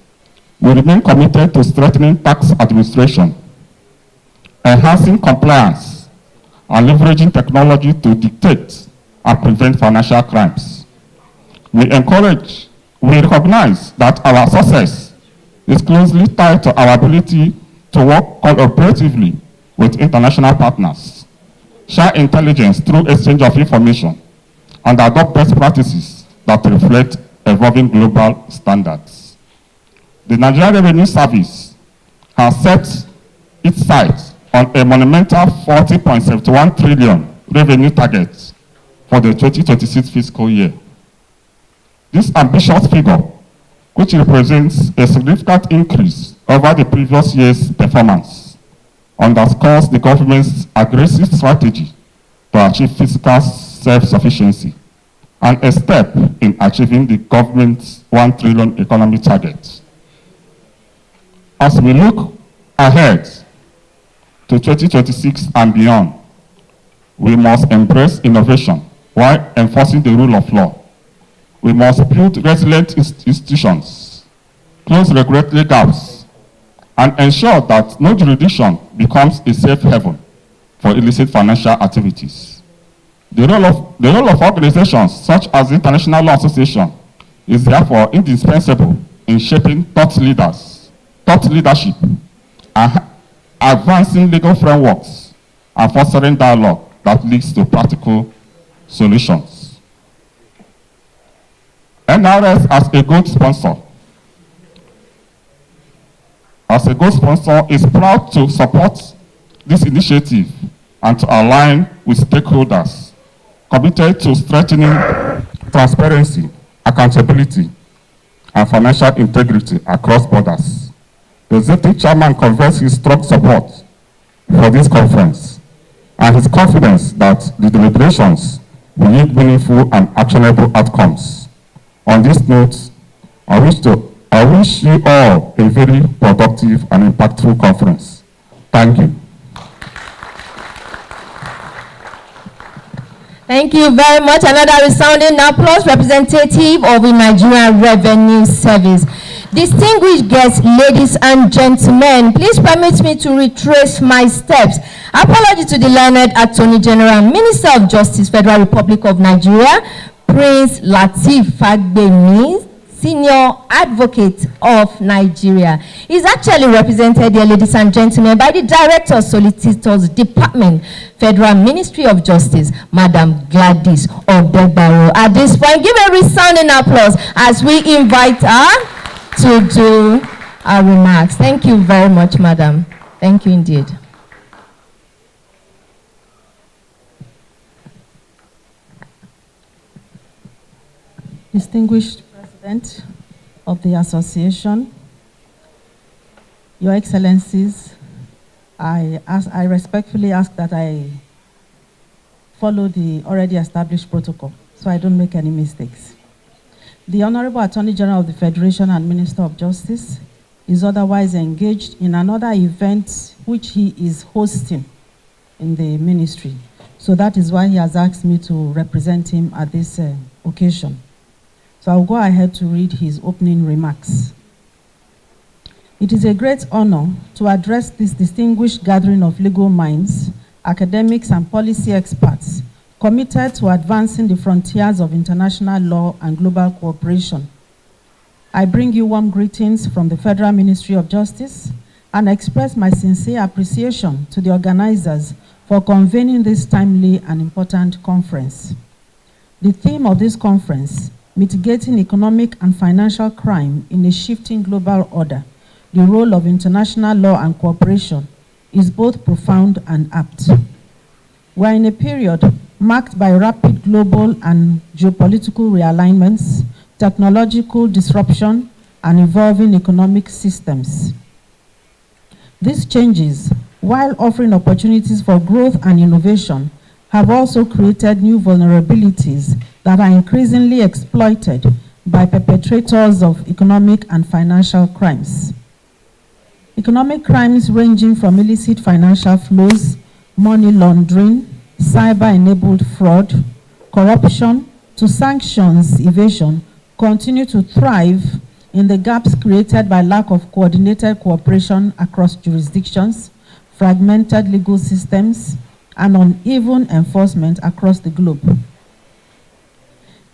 we remain committed to strengthening tax administration, enhancing compliance, and leveraging technology to detect and prevent financial crimes. We recognize that our success is closely tied to our ability to work collaboratively with international partners, share intelligence through exchange of information, and adopt best practices that reflect evolving global standards. The Nigerian Revenue Service has set its sights on a monumental 40.71 trillion revenue target for the 2026 fiscal year. This ambitious figure, which represents a significant increase over the previous year's performance, underscores the government's aggressive strategy to achieve fiscal self-sufficiency and a step in achieving the government's 1 trillion economy target. As we look ahead to 2026 and beyond, we must embrace innovation while enforcing the rule of law. We must build resilient institutions, close regulatory gaps, and ensure that no jurisdiction becomes a safe haven for illicit financial activities. The role of organizations such as the International Law Association is therefore indispensable in shaping thought leadership, and advancing legal frameworks, and fostering dialogue that leads to practical solutions. NRS as a gold sponsor is proud to support this initiative and to align with stakeholders committed to strengthening transparency, accountability, and financial integrity across borders. The executive chairman conveys his strong support for this conference and his confidence that the deliberations will yield meaningful and actionable outcomes. On this note, I wish you all a very productive and impactful conference. Thank you. Thank you very much. Another resounding applause, representative of the Nigerian Revenue Service. Distinguished guests, ladies and gentlemen, please permit me to retrace my steps. Apology to the learned Attorney General, Minister of Justice, Federal Republic of Nigeria, Prince Lateef Fagbemi, Senior Advocate of Nigeria. He's actually represented here, ladies and gentlemen, by the Director of Solicitors Department, Federal Ministry of Justice, Madam Gladys Odegbaro. At this point, give a resounding applause as we invite her to do our remarks. Thank you very much, Madam. Thank you indeed. Distinguished President of the Association, Your Excellencies, I respectfully ask that I follow the already established protocol so I don't make any mistakes. The Honorable Attorney General of the Federation and Minister of Justice is otherwise engaged in another event which he is hosting in the ministry. So that is why he has asked me to represent him at this occasion. So I'll go ahead to read his opening remarks. It is a great honor to address this distinguished gathering of legal minds, academics, and policy experts committed to advancing the frontiers of international law and global cooperation. I bring you warm greetings from the Federal Ministry of Justice and express my sincere appreciation to the organizers for convening this timely and important conference. The theme of this conference, Mitigating Economic and Financial Crime in a Shifting Global Order, the Role of International Law and Cooperation, is both profound and apt. We are in a period marked by rapid global and geopolitical realignments, technological disruption, and evolving economic systems. These changes, while offering opportunities for growth and innovation, have also created new vulnerabilities that are increasingly exploited by perpetrators of economic and financial crimes. Economic crimes ranging from illicit financial flows, money laundering, cyber-enabled fraud, corruption, to sanctions evasion continue to thrive in the gaps created by lack of coordinated cooperation across jurisdictions, fragmented legal systems, and uneven enforcement across the globe.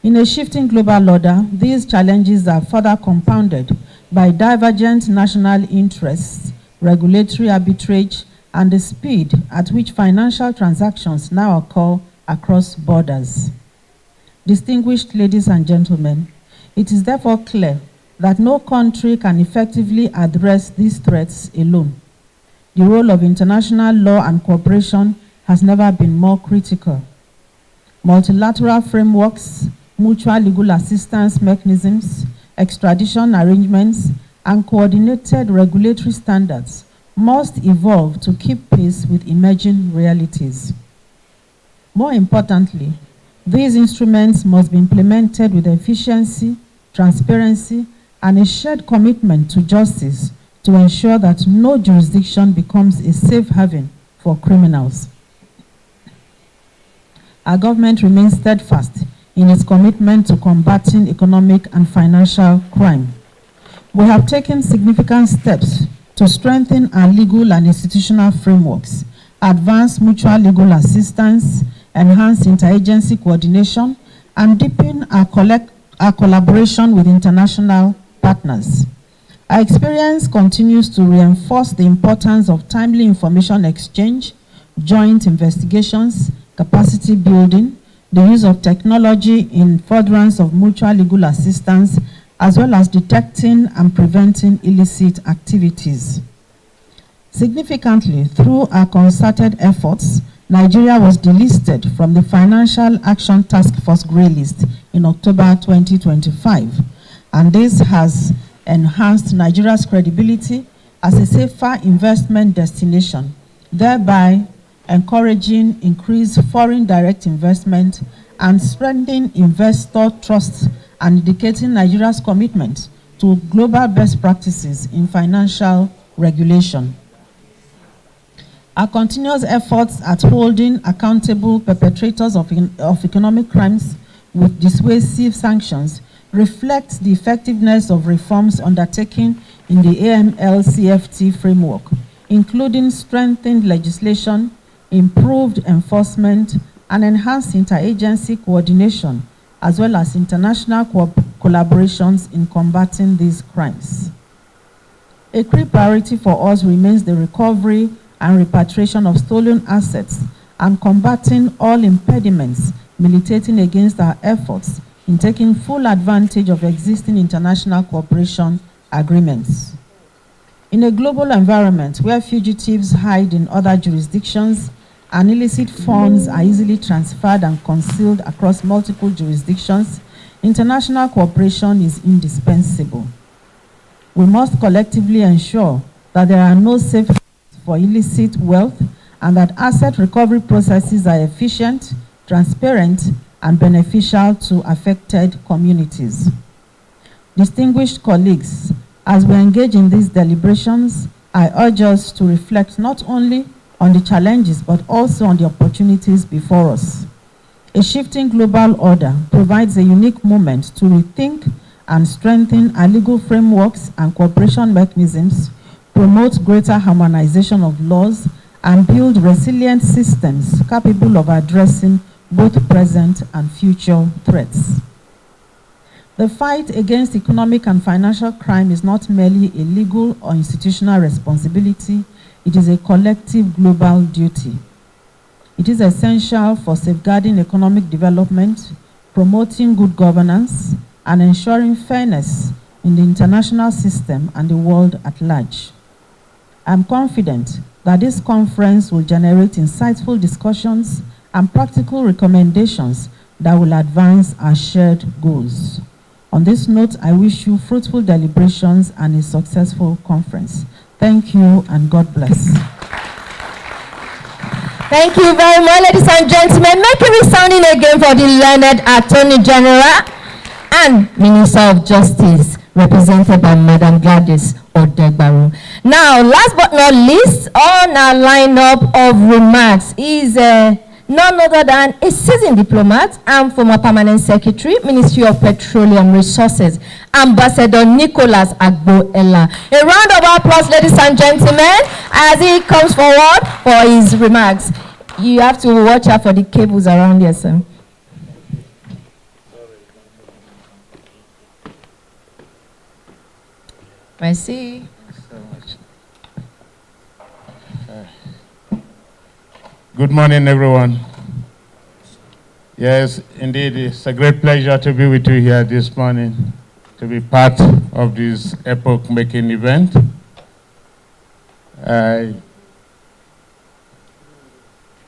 In a shifting global order, these challenges are further compounded by divergent national interests, regulatory arbitrage, and the speed at which financial transactions now occur across borders. Distinguished ladies and gentlemen, it is therefore clear that no country can effectively address these threats alone. The role of international law and cooperation has never been more critical. Multilateral frameworks, mutual legal assistance mechanisms, extradition arrangements, and coordinated regulatory standards must evolve to keep pace with emerging realities. More importantly, these instruments must be implemented with efficiency, transparency, and a shared commitment to justice to ensure that no jurisdiction becomes a safe haven for criminals. Our government remains steadfast in its commitment to combating economic and financial crime. We have taken significant steps to strengthen our legal and institutional frameworks, advance mutual legal assistance, enhance interagency coordination, and deepen our collaboration with international partners. Our experience continues to reinforce the importance of timely information exchange, joint investigations, capacity building, the use of technology in furtherance of mutual legal assistance, as well as detecting and preventing illicit activities. Significantly, through our concerted efforts, Nigeria was delisted from the Financial Action Task Force grey list in October 2025, and this has enhanced Nigeria's credibility as a safer investment destination, thereby encouraging increased foreign direct investment and strengthening investor trust and indicating Nigeria's commitment to global best practices in financial regulation. Our continuous efforts at holding accountable perpetrators of economic crimes with dissuasive sanctions reflect the effectiveness of reforms undertaken in the AML-CFT framework, including strengthened legislation, improved enforcement, and enhanced interagency coordination, as well as international collaborations in combating these crimes. A key priority for us remains the recovery and repatriation of stolen assets and combating all impediments militating against our efforts in taking full advantage of existing international cooperation agreements. In a global environment where fugitives hide in other jurisdictions and illicit funds are easily transferred and concealed across multiple jurisdictions, international cooperation is indispensable. We must collectively ensure that there are no safe havens for illicit wealth and that asset recovery processes are efficient, transparent, and beneficial to affected communities. Distinguished colleagues, as we engage in these deliberations, I urge us to reflect not only on the challenges but also on the opportunities before us. A shifting global order provides a unique moment to rethink and strengthen our legal frameworks and cooperation mechanisms, promote greater harmonization of laws, and build resilient systems capable of addressing both present and future threats. The fight against economic and financial crime is not merely a legal or institutional responsibility, it is a collective global duty. It is essential for safeguarding economic development, promoting good governance, and ensuring fairness in the international system and the world at large. I'm confident that this conference will generate insightful discussions and practical recommendations that will advance our shared goals. On this note, I wish you fruitful deliberations and a successful conference. Thank you and God bless. Thank you very much, ladies and gentlemen. Make a resounding again for the learned Attorney General and Minister of Justice, represented by Madam Gladys Odegbaru. Now, last but not least, on our lineup of remarks is none other than a seasoned diplomat and former permanent secretary, Ministry of Petroleum Resources, Ambassador Nicholas Agbo-Ella. A round of applause, ladies and gentlemen, as he comes forward for his remarks. You have to watch out for the cables around here, sir. Merci. Good morning, everyone. Yes, indeed, it's a great pleasure to be with you here this morning, to be part of this epoch-making event.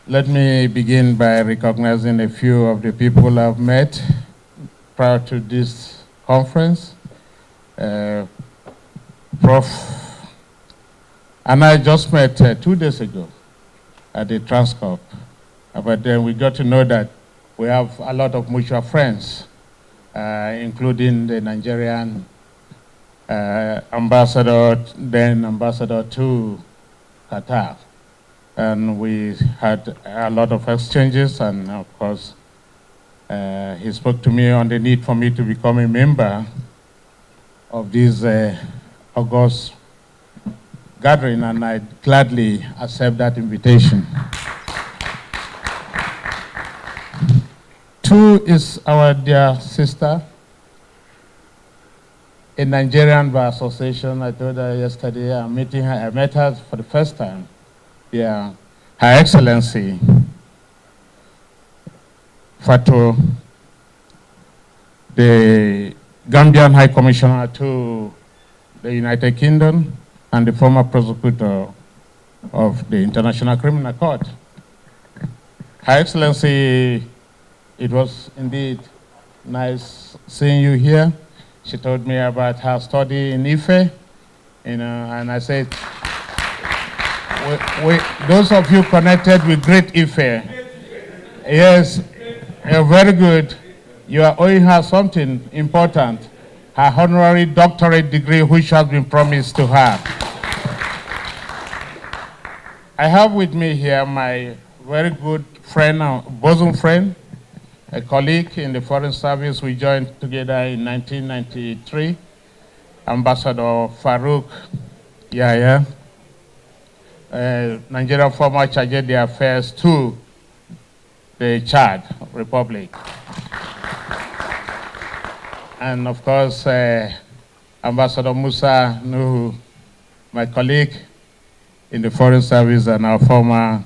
Let me begin by recognizing a few of the people I've met prior to this conference. Prof. and I just met 2 days ago at the Transcorp, but then we got to know that we have a lot of mutual friends, including the Nigerian ambassador, then ambassador to Qatar. And we had a lot of exchanges, and of course, he spoke to me on the need for me to become a member of this August gathering, and I gladly accept that invitation. 2 is our dear sister, a Nigerian Bar Association. I told her yesterday I'm meeting her. I met her for the first time. Yeah, Her Excellency Fatou, the Gambian High Commissioner to the United Kingdom and the former prosecutor of the International Criminal Court. Her Excellency, it was indeed nice seeing you here. She told me about her study in Ife, and I said, those of you connected with Great Ife, yes, very good. You are owing her something important, her honorary doctorate degree, which has been promised to her. I have with me here my very good friend, bosom friend, a colleague in the Foreign Service. We joined together in 1993, Ambassador Farouk Yahya, Nigerian former charge the affairs to the Chad Republic. And of course, Ambassador Musa Nuhu, my colleague in the Foreign Service and our former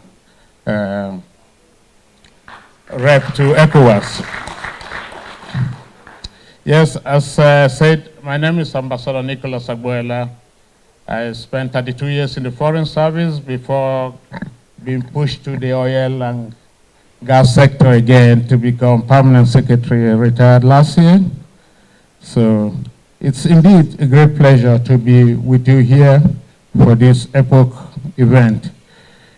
rep to ECOWAS. Yes, as said, my name is Ambassador Nicholas Agboela. I spent 32 years in the Foreign Service before being pushed to the oil and gas sector again to become permanent secretary, retired last year. So it's indeed a great pleasure to be with you here for this epoch event.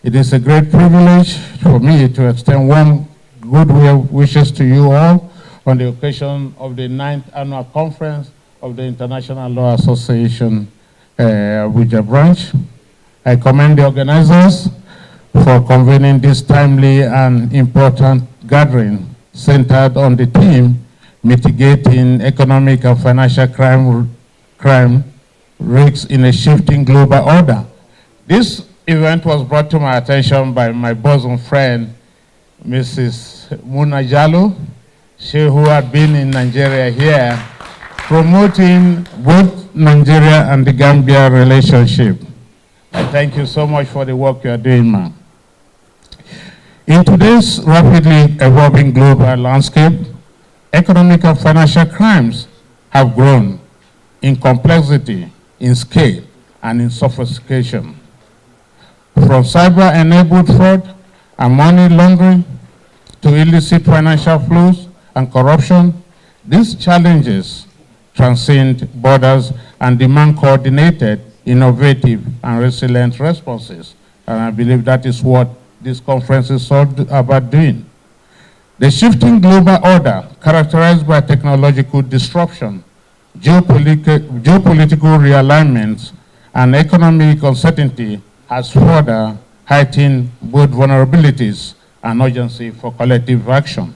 It is a great privilege for me to extend warm goodwill wishes to you all on the occasion of the 9th Annual Conference of the International Law Association Abuja branch. I commend the organizers for convening this timely and important gathering centered on the theme mitigating economic and financial crime risks in a shifting global order. This event was brought to my attention by my bosom friend, Mrs. Muna Jalo, she who had been in Nigeria here, promoting both Nigeria and the Gambia relationship. I thank you so much for the work you are doing, ma'am. In today's rapidly evolving global landscape, economic and financial crimes have grown in complexity, in scale, and in sophistication. From cyber-enabled fraud and money laundering to illicit financial flows and corruption, these challenges transcend borders and demand coordinated, innovative, and resilient responses. And I believe that is what this conference is all about doing. The shifting global order, characterized by technological disruption, geopolitical realignments, and economic uncertainty, has further heightened both vulnerabilities and urgency for collective action.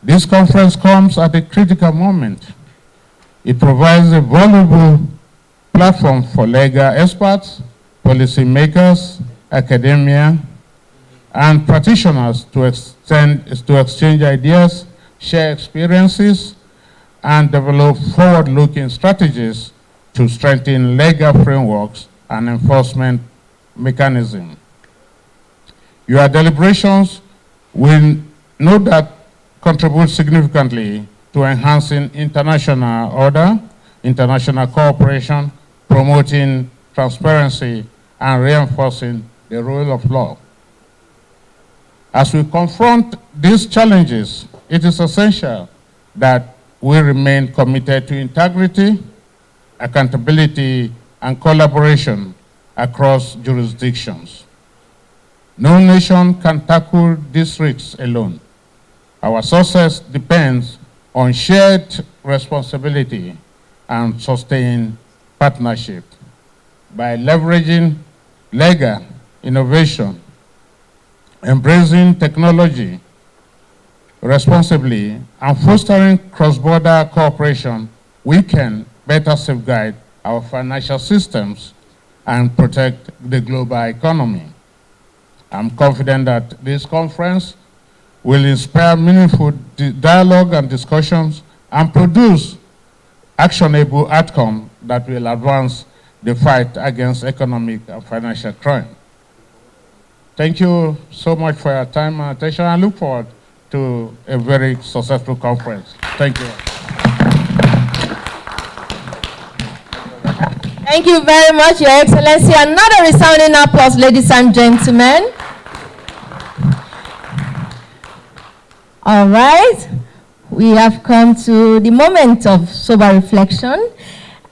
This conference comes at a critical moment. It provides a valuable platform for legal experts, policymakers, academia, and practitioners to exchange ideas, share experiences, and develop forward-looking strategies to strengthen legal frameworks and enforcement mechanism. Your deliberations will no doubt contribute significantly to enhancing international order, international cooperation, promoting transparency, and reinforcing the rule of law. As we confront these challenges, it is essential that we remain committed to integrity, accountability, and collaboration across jurisdictions. No nation can tackle these risks alone. Our success depends on shared responsibility and sustained partnership. By leveraging legal innovation, embracing technology responsibly, and fostering cross-border cooperation, we can better safeguard our financial systems and protect the global economy. I'm confident that this conference will inspire meaningful dialogue and discussions and produce actionable outcomes that will advance the fight against economic and financial crime. Thank you so much for your time and attention. I look forward to a very successful conference. Thank you. Thank you very much, Your Excellency. Another resounding applause, ladies and gentlemen. All right, we have come to the moment of sober reflection.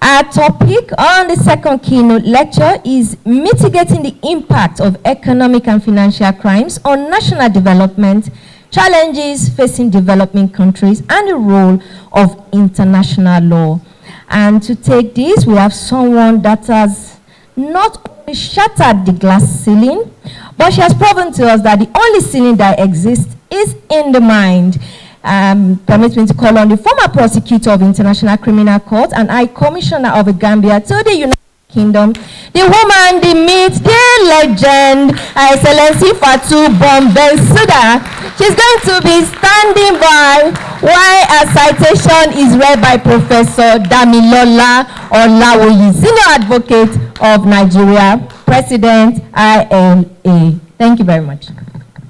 Our topic on the second keynote lecture is mitigating the impact of economic and financial crimes on national development, challenges facing developing countries, and the role of international law. And to take this, we have someone that has not only shattered the glass ceiling, but she has proven to us that the only ceiling that exists is in the mind. Permit me to call on the former prosecutor of International Criminal Court and High Commissioner of the Gambia to the United Kingdom, the woman, the myth, the legend, Her Excellency Fatou Bensouda. She's going to be standing by while a citation is read by Professor Damilola Olawoyi, Senior Advocate of Nigeria, President ILA. Thank you very much.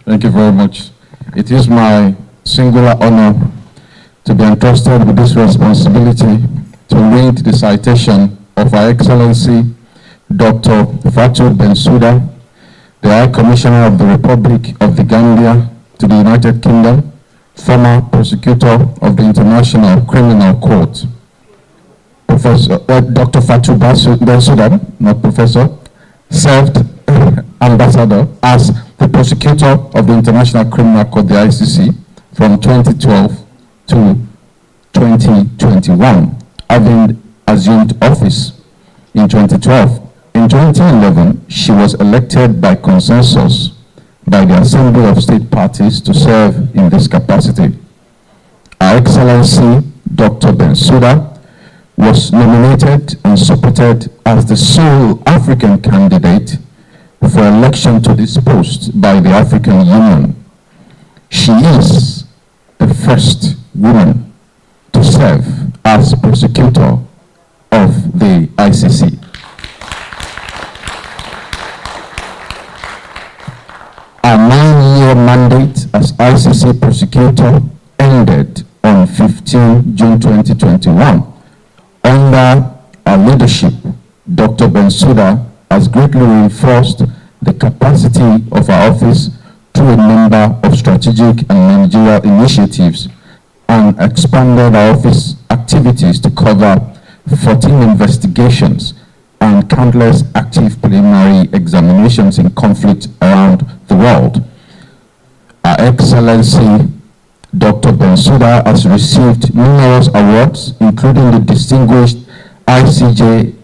Thank you very much. It is my singular honor to be entrusted with this responsibility to read the citation of Her Excellency Dr. Fatou Bensouda, the High Commissioner of the Republic of the Gambia to the United Kingdom, former prosecutor of the International Criminal Court. Dr. Fatou Bensouda, not professor, served ambassador as the prosecutor of the International Criminal Court, the ICC, from 2012 to 2021, having assumed office in 2012. In 2011, she was elected by consensus by the Assembly of State Parties to serve in this capacity. Her Excellency Dr. Bensouda was nominated and supported as the sole African candidate for election to this post by the African Union. She is the first woman to serve as prosecutor of the ICC. Our 9-year mandate as ICC prosecutor ended on 15 June 2021. Under our leadership, Dr. Bensouda has greatly reinforced the capacity of our office through a number of strategic and managerial initiatives and expanded our office activities to cover 14 investigations and countless active preliminary examinations in conflict around the world. Her Excellency Dr. Bensouda has received numerous awards, including the distinguished ICJ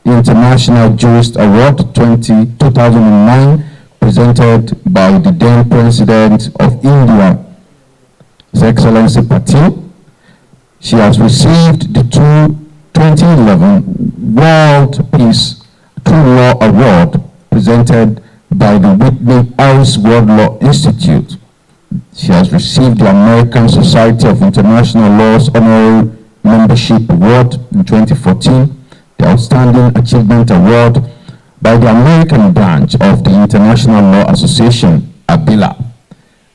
International Jurist Award 2009, presented by the then President of India, His Excellency Patil. She has received the 2011 World Peace True Law Award, presented by the Whitney Harris World Law Institute. She has received the American Society of International Law's Honorary Membership Award in 2014, the Outstanding Achievement Award by the American branch of the International Law Association, ABILA.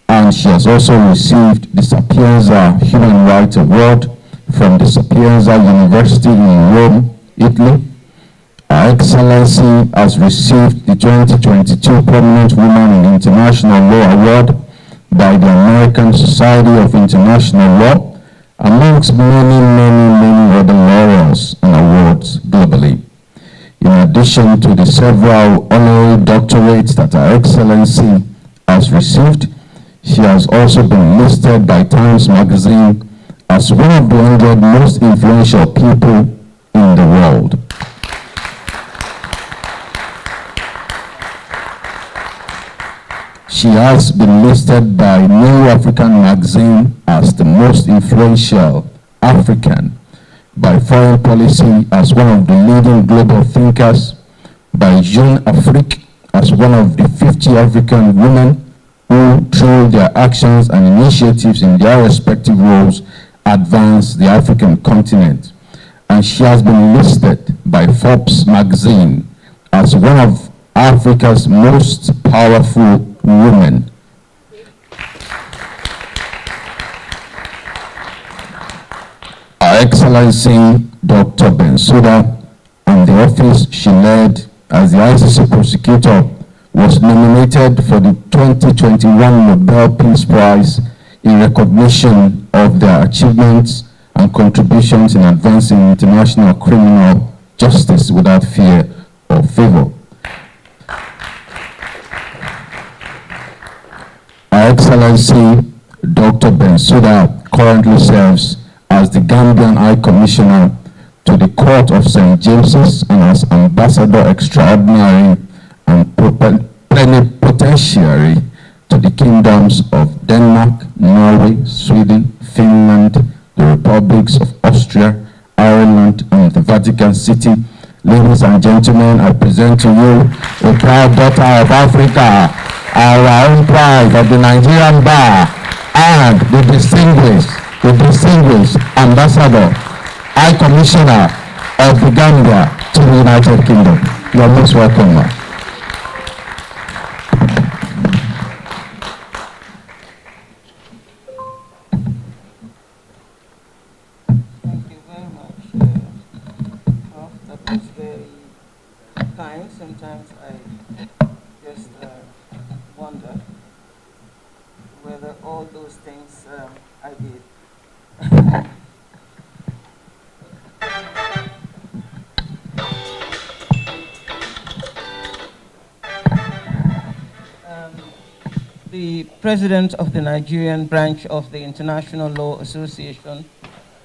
And she has also received the Sapienza Human Rights Award from the Sapienza University in Rome, Italy. Her Excellency has received the 2022 Prominent Woman in International Law Award by the American Society of International Law, amongst many other laurels and awards globally. In addition to the several honorary doctorates that Her Excellency has received, she has also been listed by Times Magazine as one of the 100 most influential people in the world. She has been listed by New African Magazine as the most influential African, by Foreign Policy as one of the leading global thinkers, by Jeune Afrique as one of the 50 African women who, through their actions and initiatives in their respective roles, advance the African continent. And she has been listed by Forbes magazine as one of Africa's most powerful women. Her Excellency Dr. Bensouda and the office she led as the ICC prosecutor was nominated for the 2021 Nobel Peace Prize in recognition of their achievements and contributions in advancing international criminal justice without fear or favor. Her Excellency Dr. Bensouda currently serves as the Gambian High Commissioner to the Court of St. James's and as Ambassador Extraordinary and Plenipotentiary to the Kingdoms of Denmark, Norway, Sweden, Finland, the Republics of Austria, Ireland, and the Vatican City. Ladies and gentlemen, I present to you a proud daughter of Africa, our own pride of the Nigerian Bar, and the distinguished Ambassador, High Commissioner of the Gambia to the United Kingdom. You are most welcome, ma'am. Thank you very much. That was very kind. Sometimes I just wonder whether all those things I did. The President of the Nigerian branch of the International Law Association,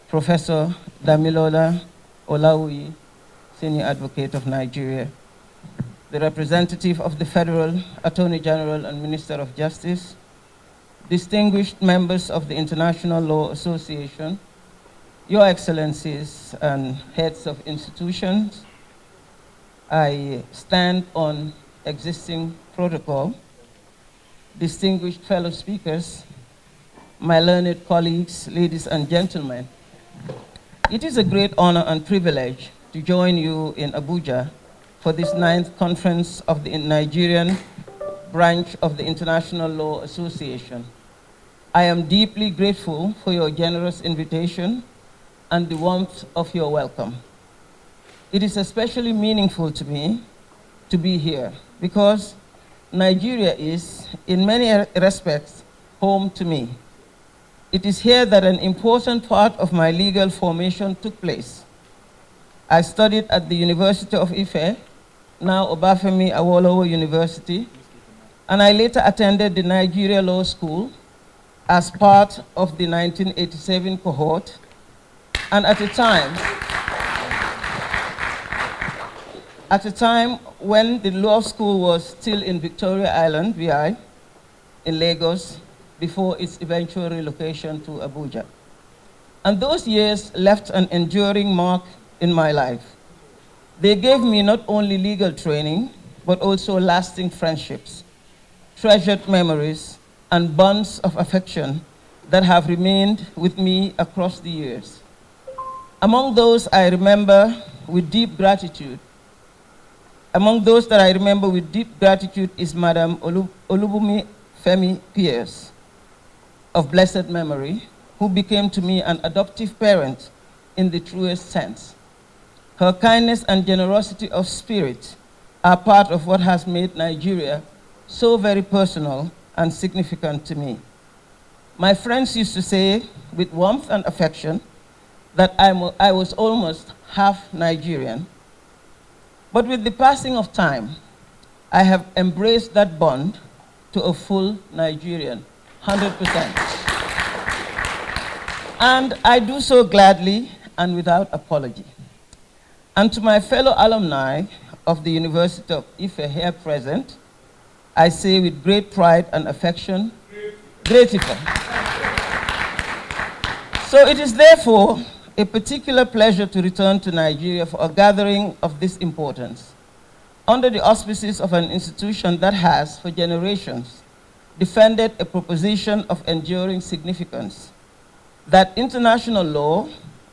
Professor Damilola Olawuyi, Senior Advocate of Nigeria, the representative of the Federal Attorney General and Minister of Justice, distinguished members of the International Law Association, Your Excellencies and heads of institutions, I stand on existing protocol. Distinguished fellow speakers, my learned colleagues, ladies and gentlemen, it is a great honor and privilege to join you in Abuja for this 9th conference of the Nigerian branch of the International Law Association. I am deeply grateful for your generous invitation and the warmth of your welcome. It is especially meaningful to me to be here because Nigeria is, in many respects, home to me. It is here that an important part of my legal formation took place. I studied at the University of Ife, now Obafemi Awolowo University, and I later attended the Nigeria Law School as part of the 1987 cohort, and at a time when the law school was still in Victoria Island, VI, in Lagos, before its eventual relocation to Abuja. And those years left an enduring mark in my life. They gave me not only legal training, but also lasting friendships, treasured memories, and bonds of affection that have remained with me across the years. Among those I remember with deep gratitude is Madam Olubumi Femi Pierce, of blessed memory, who became to me an adoptive parent in the truest sense. Her kindness and generosity of spirit are part of what has made Nigeria so very personal and significant to me. My friends used to say, with warmth and affection, that I was almost half Nigerian. But with the passing of time, I have embraced that bond to a full Nigerian, 100%. And I do so gladly and without apology. And to my fellow alumni of the University of Ife here present, I say with great pride and affection, grateful. So it is therefore a particular pleasure to return to Nigeria for a gathering of this importance, under the auspices of an institution that has, for generations, defended a proposition of enduring significance, that international law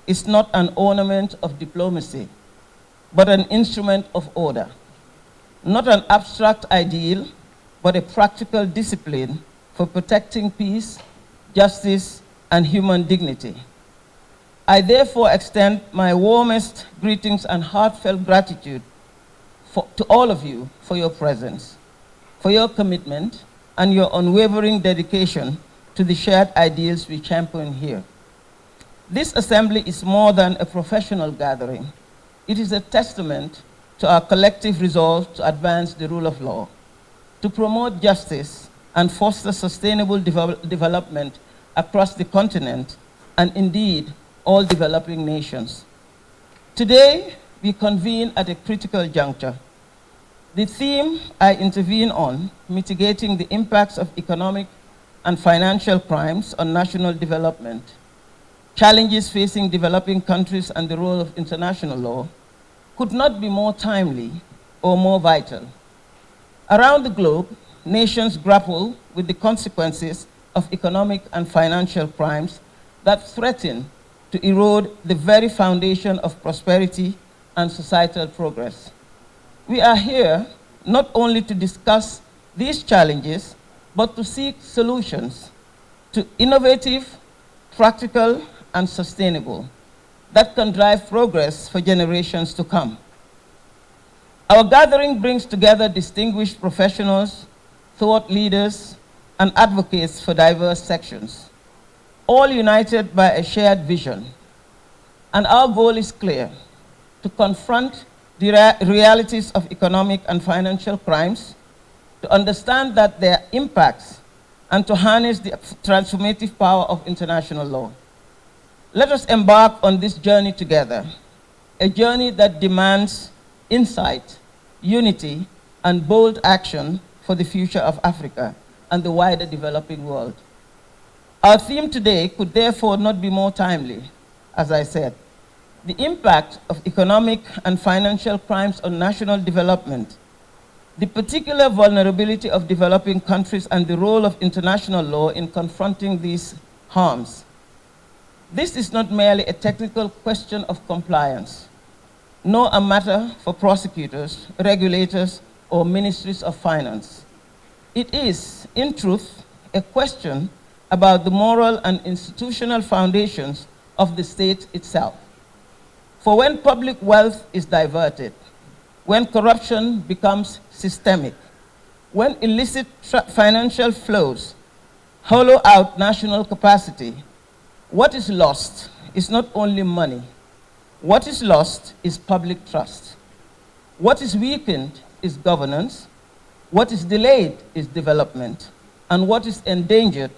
is not an ornament of diplomacy, but an instrument of order, not an abstract ideal, but a practical discipline for protecting peace, justice, and human dignity. I therefore extend my warmest greetings and heartfelt gratitude to all of you for your presence, for your commitment, and your unwavering dedication to the shared ideals we champion here. This assembly is more than a professional gathering. It is a testament to our collective resolve to advance the rule of law, to promote justice and foster sustainable development across the continent and indeed all developing nations. Today, we convene at a critical juncture. The theme I intervene on, mitigating the impacts of economic and financial crimes on national development, challenges facing developing countries and the role of international law, could not be more timely or more vital. Around the globe, nations grapple with the consequences of economic and financial crimes that threaten to erode the very foundation of prosperity and societal progress. We are here not only to discuss these challenges, but to seek solutions to innovative, practical, and sustainable that can drive progress for generations to come. Our gathering brings together distinguished professionals, thought leaders, and advocates for diverse sections, all united by a shared vision. And our goal is clear: to confront the realities of economic and financial crimes, to understand that their impacts, and to harness the transformative power of international law. Let us embark on this journey together, a journey that demands insight, unity, and bold action for the future of Africa and the wider developing world. Our theme today could therefore not be more timely, as I said. The impact of economic and financial crimes on national development, the particular vulnerability of developing countries, and the role of international law in confronting these harms. This is not merely a technical question of compliance, nor a matter for prosecutors, regulators, or ministries of finance. It is, in truth, a question about the moral and institutional foundations of the state itself. For when public wealth is diverted, when corruption becomes systemic, when illicit financial flows hollow out national capacity, what is lost is not only money. What is lost is public trust. What is weakened is governance. What is delayed is development. And what is endangered,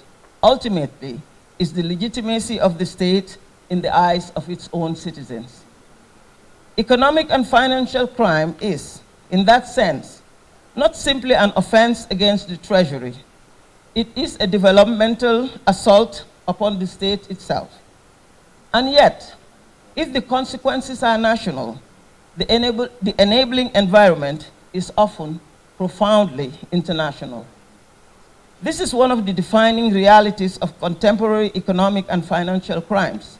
ultimately, is the legitimacy of the state in the eyes of its own citizens. Economic and financial crime is, in that sense, not simply an offense against the treasury. It is a developmental assault upon the state itself. And yet, if the consequences are national, the enabling environment is often profoundly international. This is one of the defining realities of contemporary economic and financial crimes.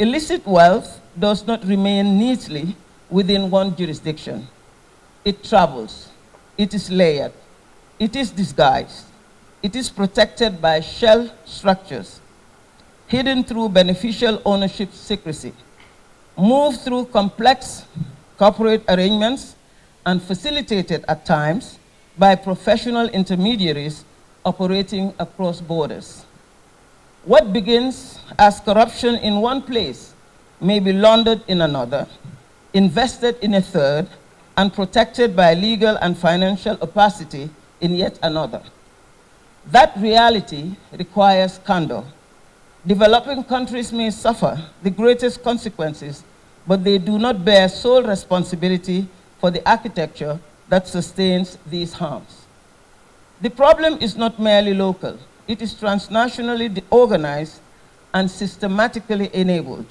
Illicit wealth does not remain neatly within one jurisdiction. It travels, it is layered, it is disguised, it is protected by shell structures, hidden through beneficial ownership secrecy, moved through complex corporate arrangements, and facilitated at times by professional intermediaries operating across borders. What begins as corruption in one place may be laundered in another, invested in a third, and protected by legal and financial opacity in yet another. That reality requires candor. Developing countries may suffer the greatest consequences, but they do not bear sole responsibility for the architecture that sustains these harms. The problem is not merely local. It is transnationally organized and systematically enabled.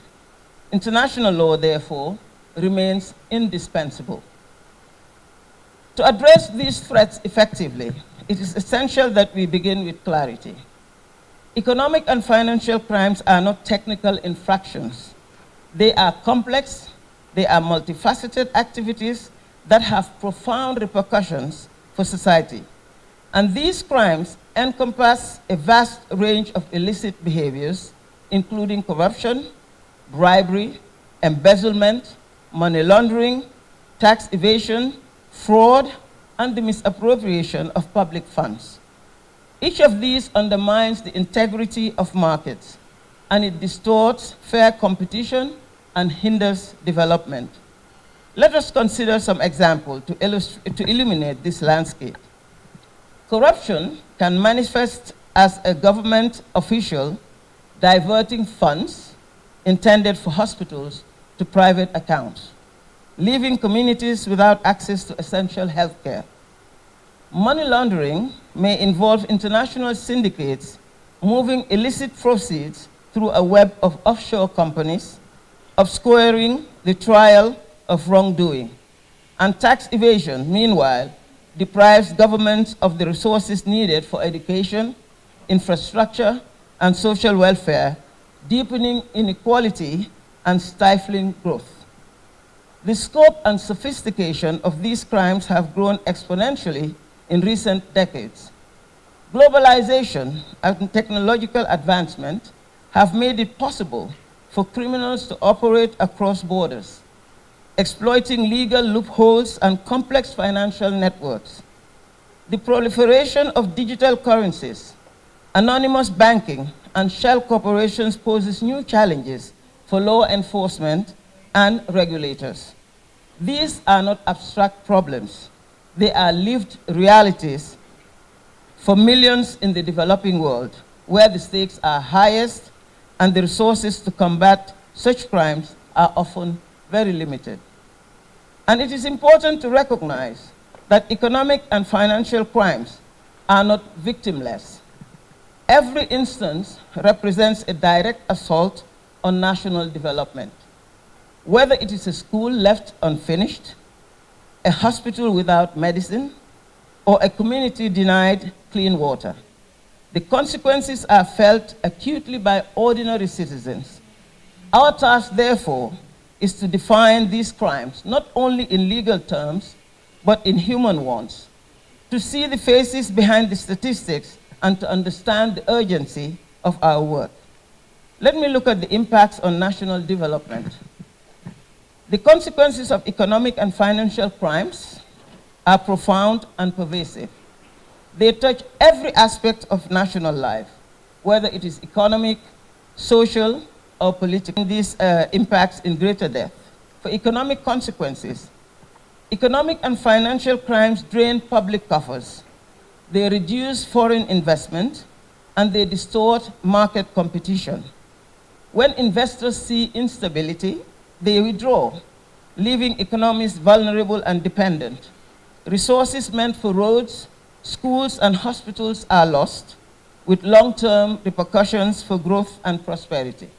International law, therefore, remains indispensable. To address these threats effectively, it is essential that we begin with clarity. Economic and financial crimes are not technical infractions. They are complex, they are multifaceted activities that have profound repercussions for society. And these crimes encompass a vast range of illicit behaviors, including corruption, bribery, embezzlement, money laundering, tax evasion, fraud, and the misappropriation of public funds. Each of these undermines the integrity of markets, and it distorts fair competition and hinders development. Let us consider some examples to illuminate this landscape. Corruption can manifest as a government official diverting funds intended for hospitals to private accounts, leaving communities without access to essential health care. Money laundering may involve international syndicates moving illicit proceeds through a web of offshore companies, obscuring the trial of wrongdoing. And tax evasion, meanwhile, deprives governments of the resources needed for education, infrastructure, and social welfare, deepening inequality and stifling growth. The scope and sophistication of these crimes have grown exponentially in recent decades. Globalization and technological advancement have made it possible for criminals to operate across borders, exploiting legal loopholes and complex financial networks. The proliferation of digital currencies, anonymous banking, and shell corporations poses new challenges for law enforcement and regulators. These are not abstract problems. They are lived realities for millions in the developing world, where the stakes are highest and the resources to combat such crimes are often very limited. And it is important to recognize that economic and financial crimes are not victimless. Every instance represents a direct assault on national development, whether it is a school left unfinished, a hospital without medicine, or a community denied clean water. The consequences are felt acutely by ordinary citizens. Our task, therefore, is to define these crimes, not only in legal terms, but in human ones, to see the faces behind the statistics and to understand the urgency of our work. Let me look at the impacts on national development. The consequences of economic and financial crimes are profound and pervasive. They touch every aspect of national life, whether it is economic, social, or political. These impacts in greater depth. For economic consequences, economic and financial crimes drain public coffers. They reduce foreign investment, and they distort market competition. When investors see instability, they withdraw, leaving economies vulnerable and dependent. Resources meant for roads, schools, and hospitals are lost, with long-term repercussions for growth and prosperity.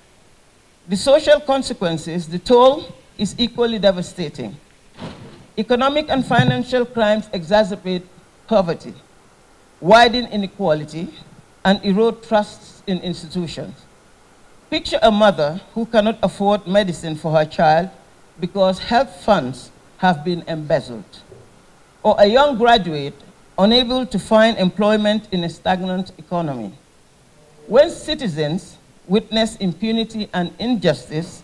The social consequences, the toll, is equally devastating. Economic and financial crimes exacerbate poverty, widen inequality, and erode trusts in institutions. Picture a mother who cannot afford medicine for her child because health funds have been embezzled, or a young graduate unable to find employment in a stagnant economy. When citizens witness impunity and injustice,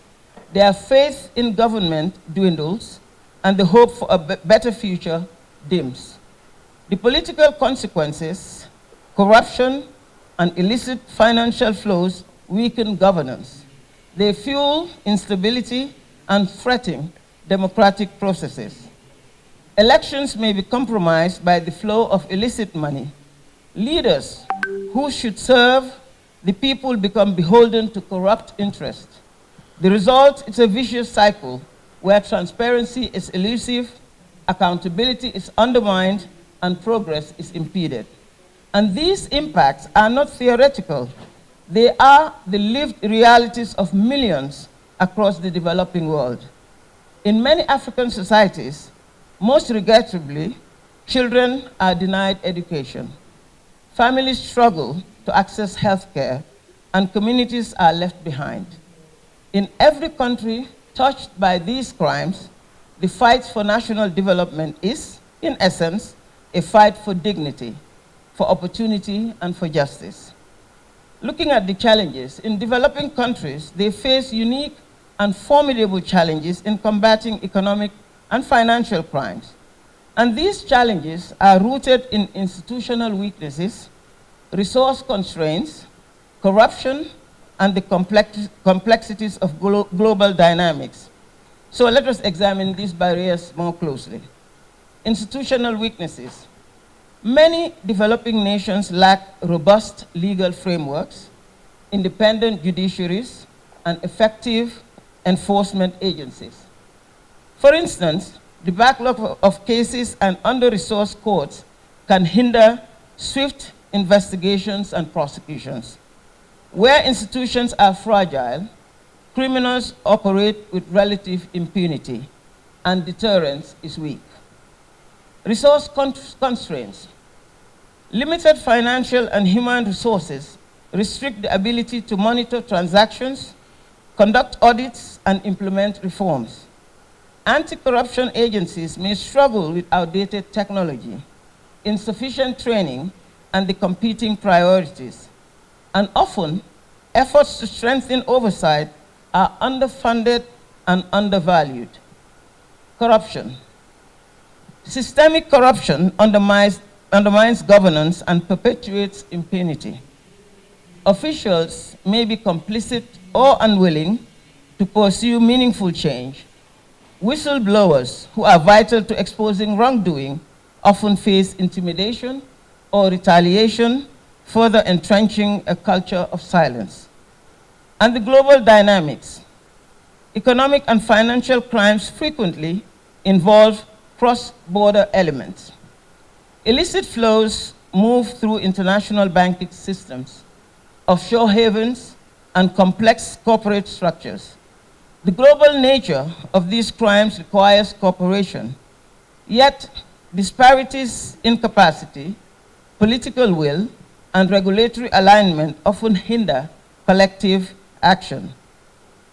their faith in government dwindles and the hope for a better future dims. The political consequences, corruption, and illicit financial flows weaken governance. They fuel instability and threaten democratic processes. Elections may be compromised by the flow of illicit money. Leaders who should serve the people become beholden to corrupt interests. The result is a vicious cycle where transparency is elusive, accountability is undermined, and progress is impeded. And these impacts are not theoretical. They are the lived realities of millions across the developing world. In many African societies, most regrettably, children are denied education. Families struggle to access health care, and communities are left behind. In every country touched by these crimes, the fight for national development is, in essence, a fight for dignity, for opportunity, and for justice. Looking at the challenges, in developing countries, they face unique and formidable challenges in combating economic and financial crimes. And these challenges are rooted in institutional weaknesses, resource constraints, corruption, and the complexities of global dynamics. So let us examine these barriers more closely. Institutional weaknesses. Many developing nations lack robust legal frameworks, independent judiciaries, and effective enforcement agencies. For instance, the backlog of cases and under-resourced courts can hinder swift investigations and prosecutions. Where institutions are fragile, criminals operate with relative impunity, and deterrence is weak. Resource constraints. Limited financial and human resources restrict the ability to monitor transactions, conduct audits, and implement reforms. Anti-corruption agencies may struggle with outdated technology, insufficient training, and the competing priorities. And often, efforts to strengthen oversight are underfunded and undervalued. Corruption. Systemic corruption undermines governance and perpetuates impunity. Officials may be complicit or unwilling to pursue meaningful change. Whistleblowers, who are vital to exposing wrongdoing, often face intimidation or retaliation, further entrenching a culture of silence. And the global dynamics. Economic and financial crimes frequently involve cross-border elements. Illicit flows move through international banking systems, offshore havens, and complex corporate structures. The global nature of these crimes requires cooperation, yet disparities in capacity, political will, and regulatory alignment often hinder collective action.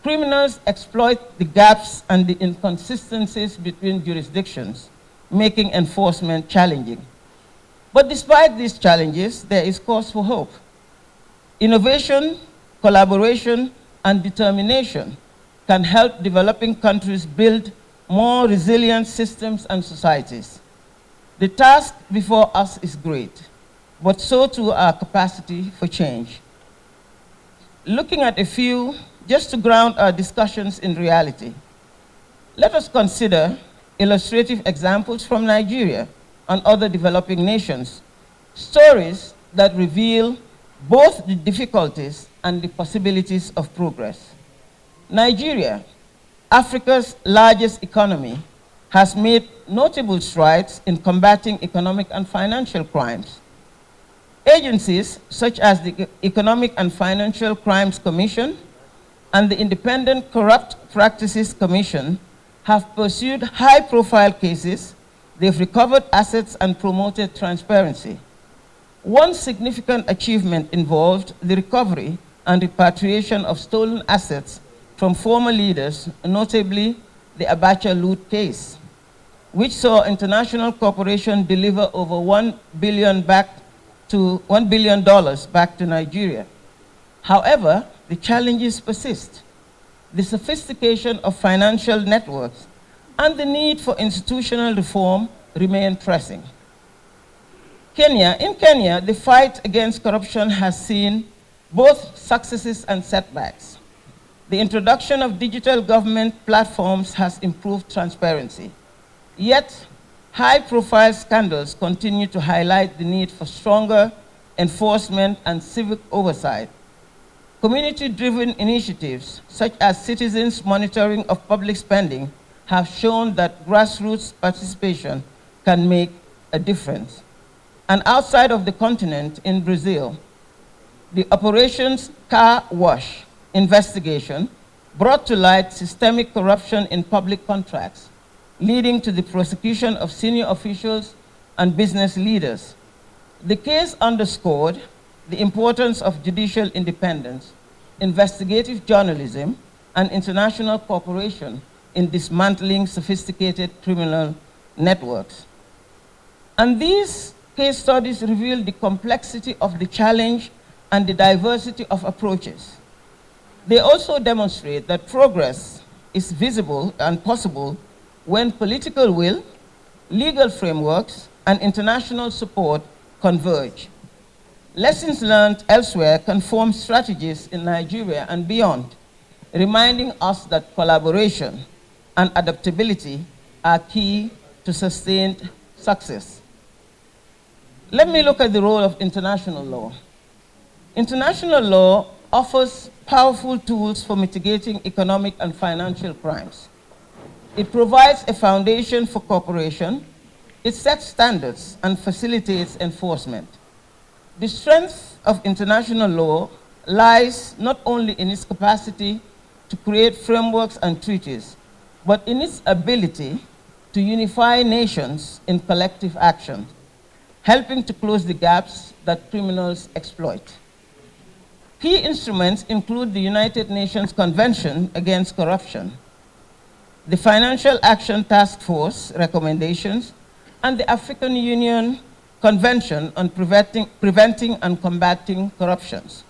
Criminals exploit the gaps and the inconsistencies between jurisdictions, making enforcement challenging. But despite these challenges, there is cause for hope. Innovation, collaboration, and determination can help developing countries build more resilient systems and societies. The task before us is great, but so too our capacity for change. Looking at a few, just to ground our discussions in reality, let us consider illustrative examples from Nigeria and other developing nations, stories that reveal both the difficulties and the possibilities of progress. Nigeria, Africa's largest economy, has made notable strides in combating economic and financial crimes. Agencies such as the Economic and Financial Crimes Commission and the Independent Corrupt Practices Commission have pursued high-profile cases. They've recovered assets and promoted transparency. One significant achievement involved the recovery and repatriation of stolen assets from former leaders, notably the Abacha loot case, which saw international cooperation deliver over $1 billion back to Nigeria. However, the challenges persist. The sophistication of financial networks and the need for institutional reform remain pressing. In Kenya, the fight against corruption has seen both successes and setbacks. The introduction of digital government platforms has improved transparency. Yet, high-profile scandals continue to highlight the need for stronger enforcement and civic oversight. Community-driven initiatives, such as citizens' monitoring of public spending, have shown that grassroots participation can make a difference. And outside of the continent, in Brazil, the Operations Car Wash investigation brought to light systemic corruption in public contracts, leading to the prosecution of senior officials and business leaders. The case underscored the importance of judicial independence, investigative journalism, and international cooperation in dismantling sophisticated criminal networks. And these case studies reveal the complexity of the challenge and the diversity of approaches. They also demonstrate that progress is visible and possible when political will, legal frameworks, and international support converge. Lessons learned elsewhere can form strategies in Nigeria and beyond, reminding us that collaboration and adaptability are key to sustained success. Let me look at the role of international law. International law offers powerful tools for mitigating economic and financial crimes. It provides a foundation for cooperation, it sets standards and facilitates enforcement. The strength of international law lies not only in its capacity to create frameworks and treaties, but in its ability to unify nations in collective action, helping to close the gaps that criminals exploit. Key instruments include the United Nations Convention Against Corruption, the Financial Action Task Force recommendations, and the African Union Convention on Preventing and Combating Corruptions.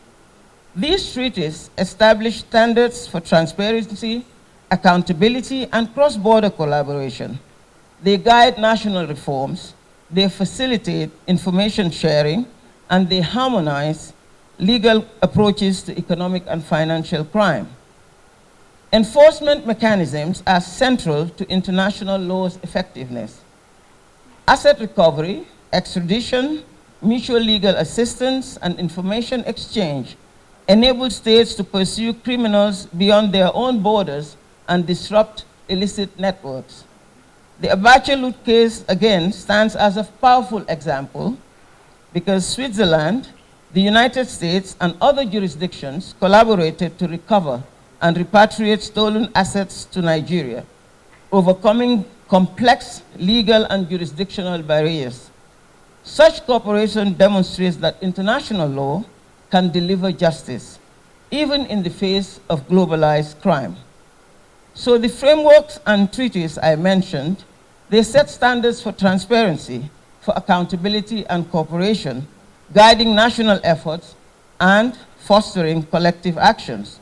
These treaties establish standards for transparency, accountability, and cross-border collaboration. They guide national reforms, they facilitate information sharing, and they harmonize legal approaches to economic and financial crime. Enforcement mechanisms are central to international law's effectiveness. Asset recovery, extradition, mutual legal assistance, and information exchange enable states to pursue criminals beyond their own borders and disrupt illicit networks. The Abacha loot case, again, stands as a powerful example because Switzerland, the United States, and other jurisdictions collaborated to recover and repatriate stolen assets to Nigeria, overcoming complex legal and jurisdictional barriers. Such cooperation demonstrates that international law can deliver justice, even in the face of globalized crime. So the frameworks and treaties I mentioned, they set standards for transparency, for accountability and cooperation, guiding national efforts and fostering collective actions.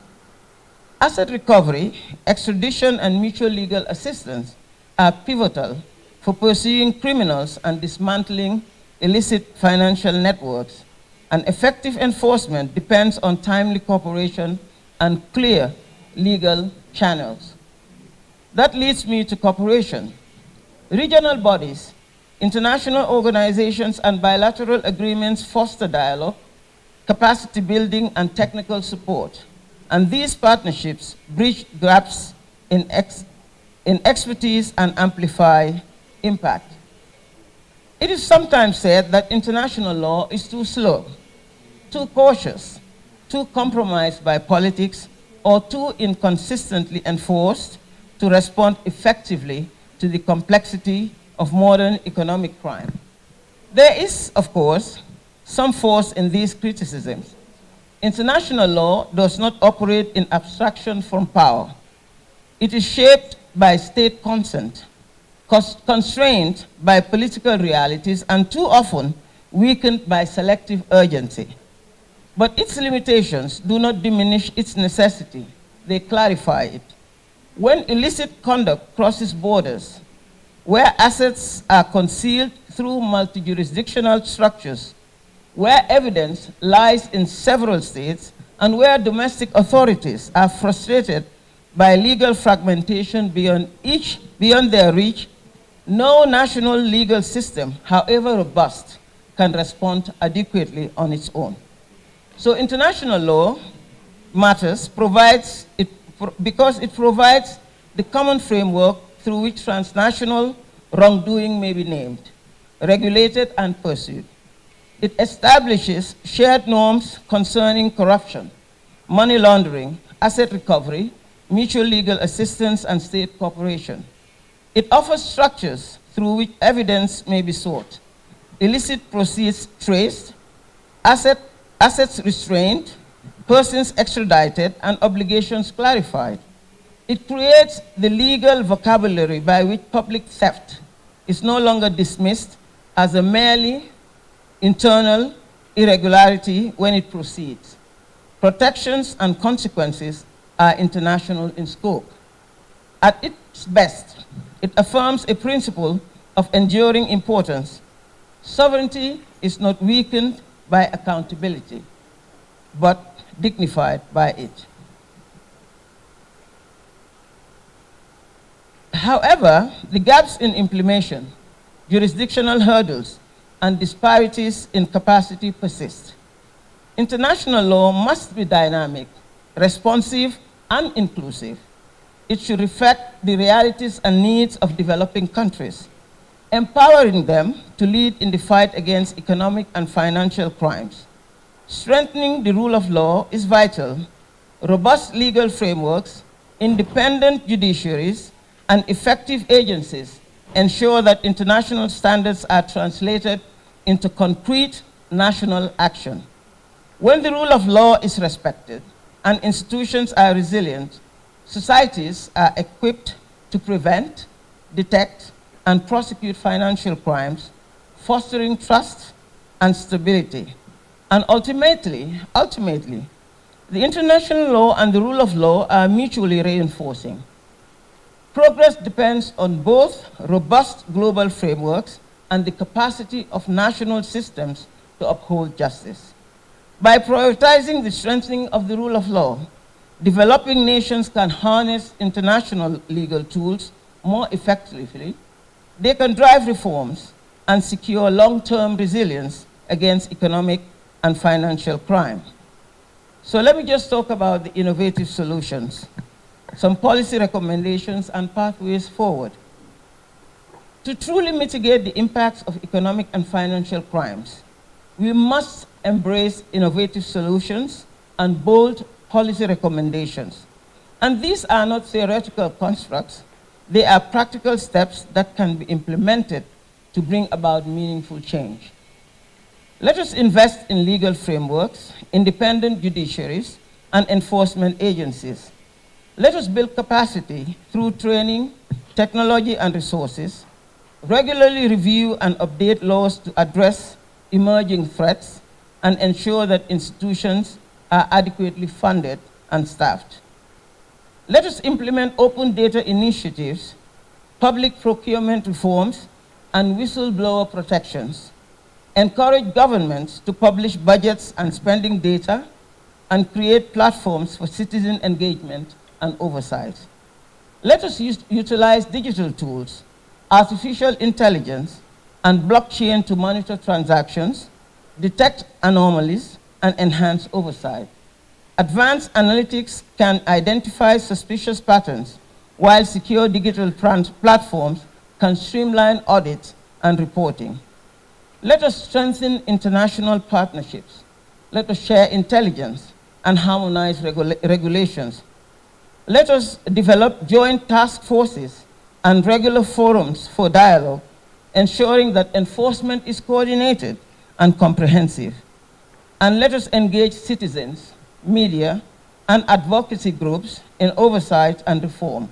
Asset recovery, extradition, and mutual legal assistance are pivotal for pursuing criminals and dismantling illicit financial networks, and effective enforcement depends on timely cooperation and clear legal channels. That leads me to cooperation. Regional bodies, international organizations, and bilateral agreements foster dialogue, capacity building, and technical support. And these partnerships bridge gaps in expertise and amplify impact. It is sometimes said that international law is too slow, too cautious, too compromised by politics, or too inconsistently enforced to respond effectively to the complexity of modern economic crime. There is, of course, some force in these criticisms. International law does not operate in abstraction from power. It is shaped by state consent, constrained by political realities, and too often weakened by selective urgency. But its limitations do not diminish its necessity. They clarify it. When illicit conduct crosses borders, where assets are concealed through multi-jurisdictional structures, where evidence lies in several states, and where domestic authorities are frustrated by legal fragmentation beyond their reach, no national legal system, however robust, can respond adequately on its own. So international law matters because it provides the common framework through which transnational wrongdoing may be named, regulated, and pursued. It establishes shared norms concerning corruption, money laundering, asset recovery, mutual legal assistance, and state cooperation. It offers structures through which evidence may be sought, illicit proceeds traced, assets restrained, persons extradited, and obligations clarified. It creates the legal vocabulary by which public theft is no longer dismissed as a merely internal irregularity when it proceeds. Protections and consequences are international in scope. At its best, it affirms a principle of enduring importance. Sovereignty is not weakened by accountability, but dignified by it. However, the gaps in implementation, jurisdictional hurdles, and disparities in capacity persist. International law must be dynamic, responsive, and inclusive. It should reflect the realities and needs of developing countries, empowering them to lead in the fight against economic and financial crimes. Strengthening the rule of law is vital. Robust legal frameworks, independent judiciaries, and effective agencies ensure that international standards are translated into concrete national action. When the rule of law is respected and institutions are resilient, societies are equipped to prevent, detect, and prosecute financial crimes, fostering trust and stability. And ultimately, the international law and the rule of law are mutually reinforcing. Progress depends on both robust global frameworks and the capacity of national systems to uphold justice. By prioritizing the strengthening of the rule of law, developing nations can harness international legal tools more effectively. They can drive reforms and secure long-term resilience against economic and financial crime. So let me just talk about the innovative solutions, some policy recommendations and pathways forward. To truly mitigate the impacts of economic and financial crimes, we must embrace innovative solutions and bold policy recommendations. And these are not theoretical constructs, they are practical steps that can be implemented to bring about meaningful change. Let us invest in legal frameworks, independent judiciaries, and enforcement agencies. Let us build capacity through training, technology, and resources, regularly review and update laws to address emerging threats, and ensure that institutions are adequately funded and staffed. Let us implement open data initiatives, public procurement reforms, and whistleblower protections. Encourage governments to publish budgets and spending data, and create platforms for citizen engagement and oversight. Let us utilize digital tools, artificial intelligence, and blockchain to monitor transactions, detect anomalies, and enhance oversight. Advanced analytics can identify suspicious patterns, while secure digital platforms can streamline audits and reporting. Let us strengthen international partnerships. Let us share intelligence and harmonize regulations. Let us develop joint task forces and regular forums for dialogue, ensuring that enforcement is coordinated and comprehensive. And let us engage citizens, media, and advocacy groups in oversight and reform.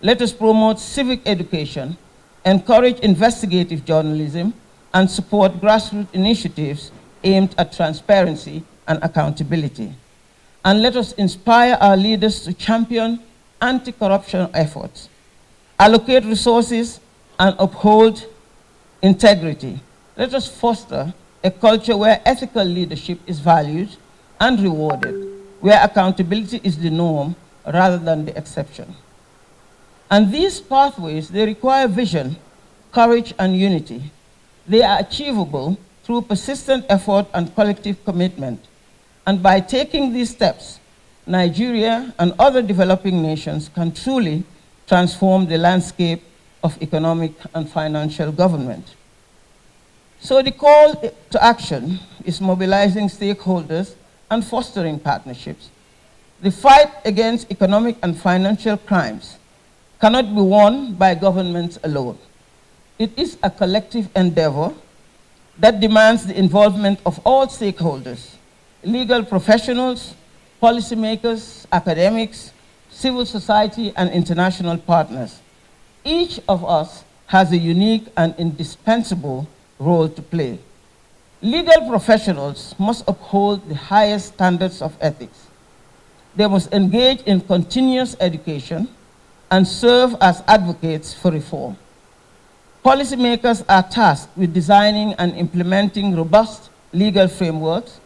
Let us promote civic education, encourage investigative journalism, and support grassroots initiatives aimed at transparency and accountability. And let us inspire our leaders to champion anti-corruption efforts, allocate resources, and uphold integrity. Let us foster a culture where ethical leadership is valued and rewarded, where accountability is the norm rather than the exception. And these pathways, they require vision, courage, and unity. They are achievable through persistent effort and collective commitment. And by taking these steps, Nigeria and other developing nations can truly transform the landscape of economic and financial government. So the call to action is mobilizing stakeholders and fostering partnerships. The fight against economic and financial crimes cannot be won by governments alone. It is a collective endeavor that demands the involvement of all stakeholders: legal professionals, policymakers, academics, civil society, and international partners. Each of us has a unique and indispensable role to play. Legal professionals must uphold the highest standards of ethics. They must engage in continuous education and serve as advocates for reform. Policymakers are tasked with designing and implementing robust legal frameworks,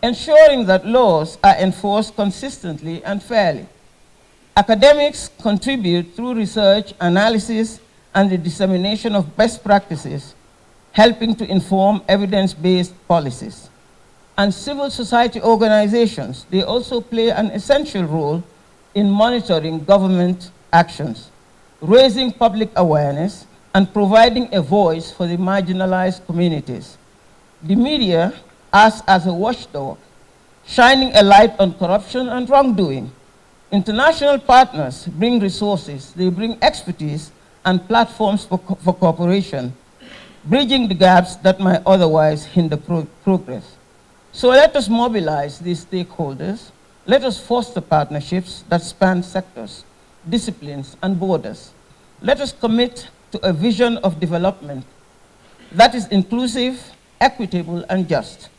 ensuring that laws are enforced consistently and fairly. Academics contribute through research, analysis, and the dissemination of best practices, helping to inform evidence-based policies. And civil society organizations, they also play an essential role in monitoring government actions, raising public awareness, and providing a voice for the marginalized communities. The media acts as a watchdog, shining a light on corruption and wrongdoing. International partners bring resources, they bring expertise and platforms for cooperation, bridging the gaps that might otherwise hinder progress. So let us mobilize these stakeholders. Let us foster partnerships that span sectors, disciplines, and borders. Let us commit to a vision of development that is inclusive, equitable, and just.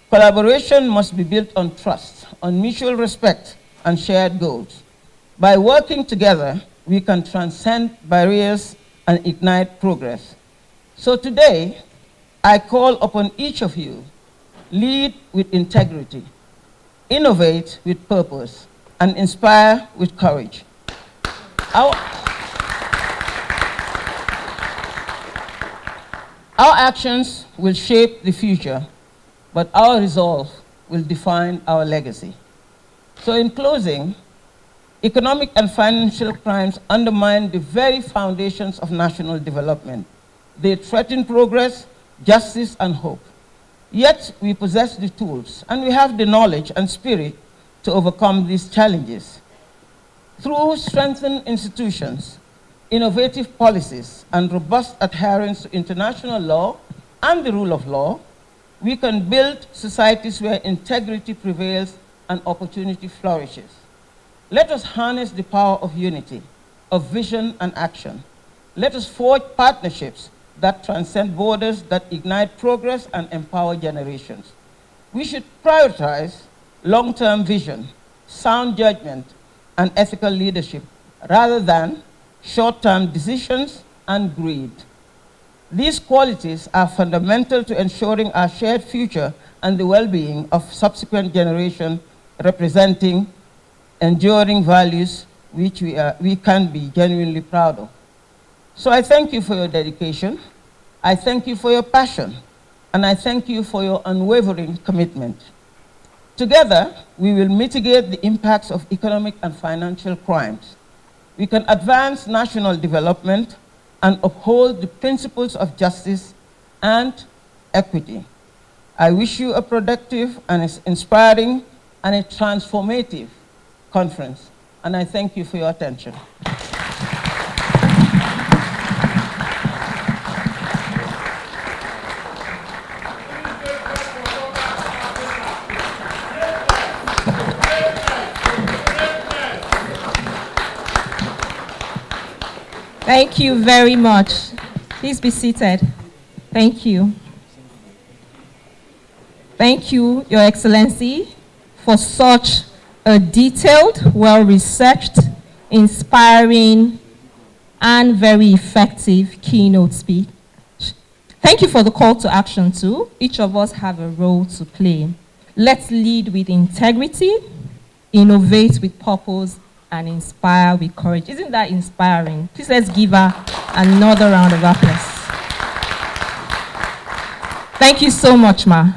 Collaboration must be built on trust, on mutual respect, and shared goals. By working together, we can transcend barriers and ignite progress. So today, I call upon each of you, lead with integrity, innovate with purpose, and inspire with courage. Our actions will shape the future, but our resolve will define our legacy. So in closing, economic and financial crimes undermine the very foundations of national development. They threaten progress, justice, and hope. Yet we possess the tools, and we have the knowledge and spirit to overcome these challenges. Through strengthened institutions, innovative policies, and robust adherence to international law and the rule of law, we can build societies where integrity prevails and opportunity flourishes. Let us harness the power of unity, of vision and action. Let us forge partnerships that transcend borders, that ignite progress and empower generations. We should prioritize long-term vision, sound judgment, and ethical leadership rather than short-term decisions and greed. These qualities are fundamental to ensuring our shared future and the well-being of subsequent generations, representing enduring values which we can be genuinely proud of. So I thank you for your dedication, I thank you for your passion, and I thank you for your unwavering commitment. Together, we will mitigate the impacts of economic and financial crimes. We can advance national development and uphold the principles of justice and equity. I wish you a productive and inspiring and a transformative conference, and I thank you for your attention. Thank you very much. Please be seated. Thank you. Thank you, Your Excellency, for such a detailed, well-researched, inspiring, and very effective keynote speech. Thank you for the call to action too. Each of us have a role to play. Let's lead with integrity, innovate with purpose, and inspire with courage. Isn't that inspiring? Please let's give her another round of applause. Thank you so much, Ma.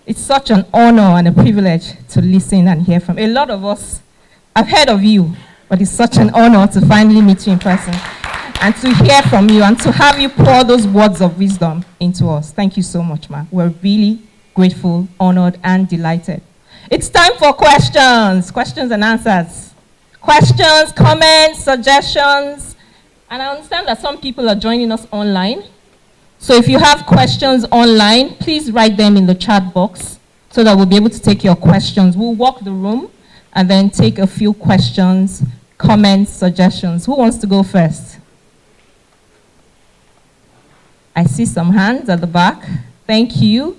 It's such an honor and a privilege to listen and hear from. A lot of us have heard of you, but it's such an honor to finally meet you in person and to hear from you and to have you pour those words of wisdom into us. Thank you so much, Ma. We're really grateful, honored, and delighted. It's time for questions and answers. Questions, comments, suggestions, and I understand that some people are joining us online. So if you have questions online, please write them in the chat box so that we'll be able to take your questions. We'll walk the room and then take a few questions, comments, suggestions. Who wants to go first? I see some hands at the back. Thank you.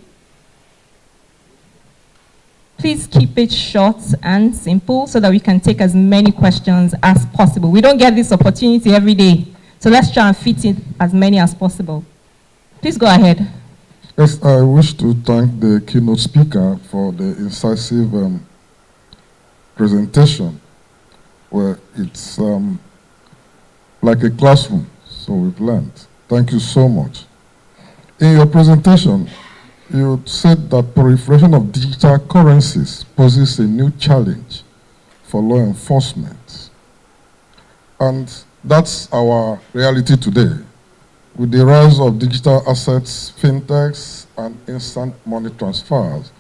Please keep it short and simple so that we can take as many questions as possible. We don't get this opportunity every day, so let's try and fit in as many as possible. Please go ahead. Yes, I wish to thank the keynote speaker for the incisive presentation, where it's like a classroom, so we've learned. Thank you so much. In your presentation, you said that proliferation of digital currencies poses a new challenge for law enforcement. And that's our reality today. With the rise of digital assets, fintechs, and instant money transfers,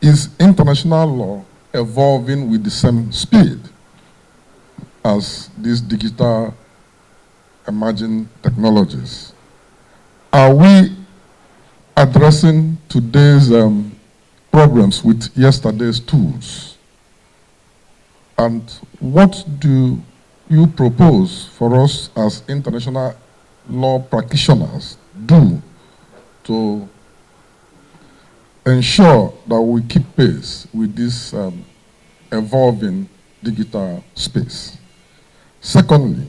is international law evolving with the same speed as these digital emerging technologies? Are we addressing today's problems with yesterday's tools? And what do you propose for us as international law practitioners do to ensure that we keep pace with this evolving digital space? Secondly,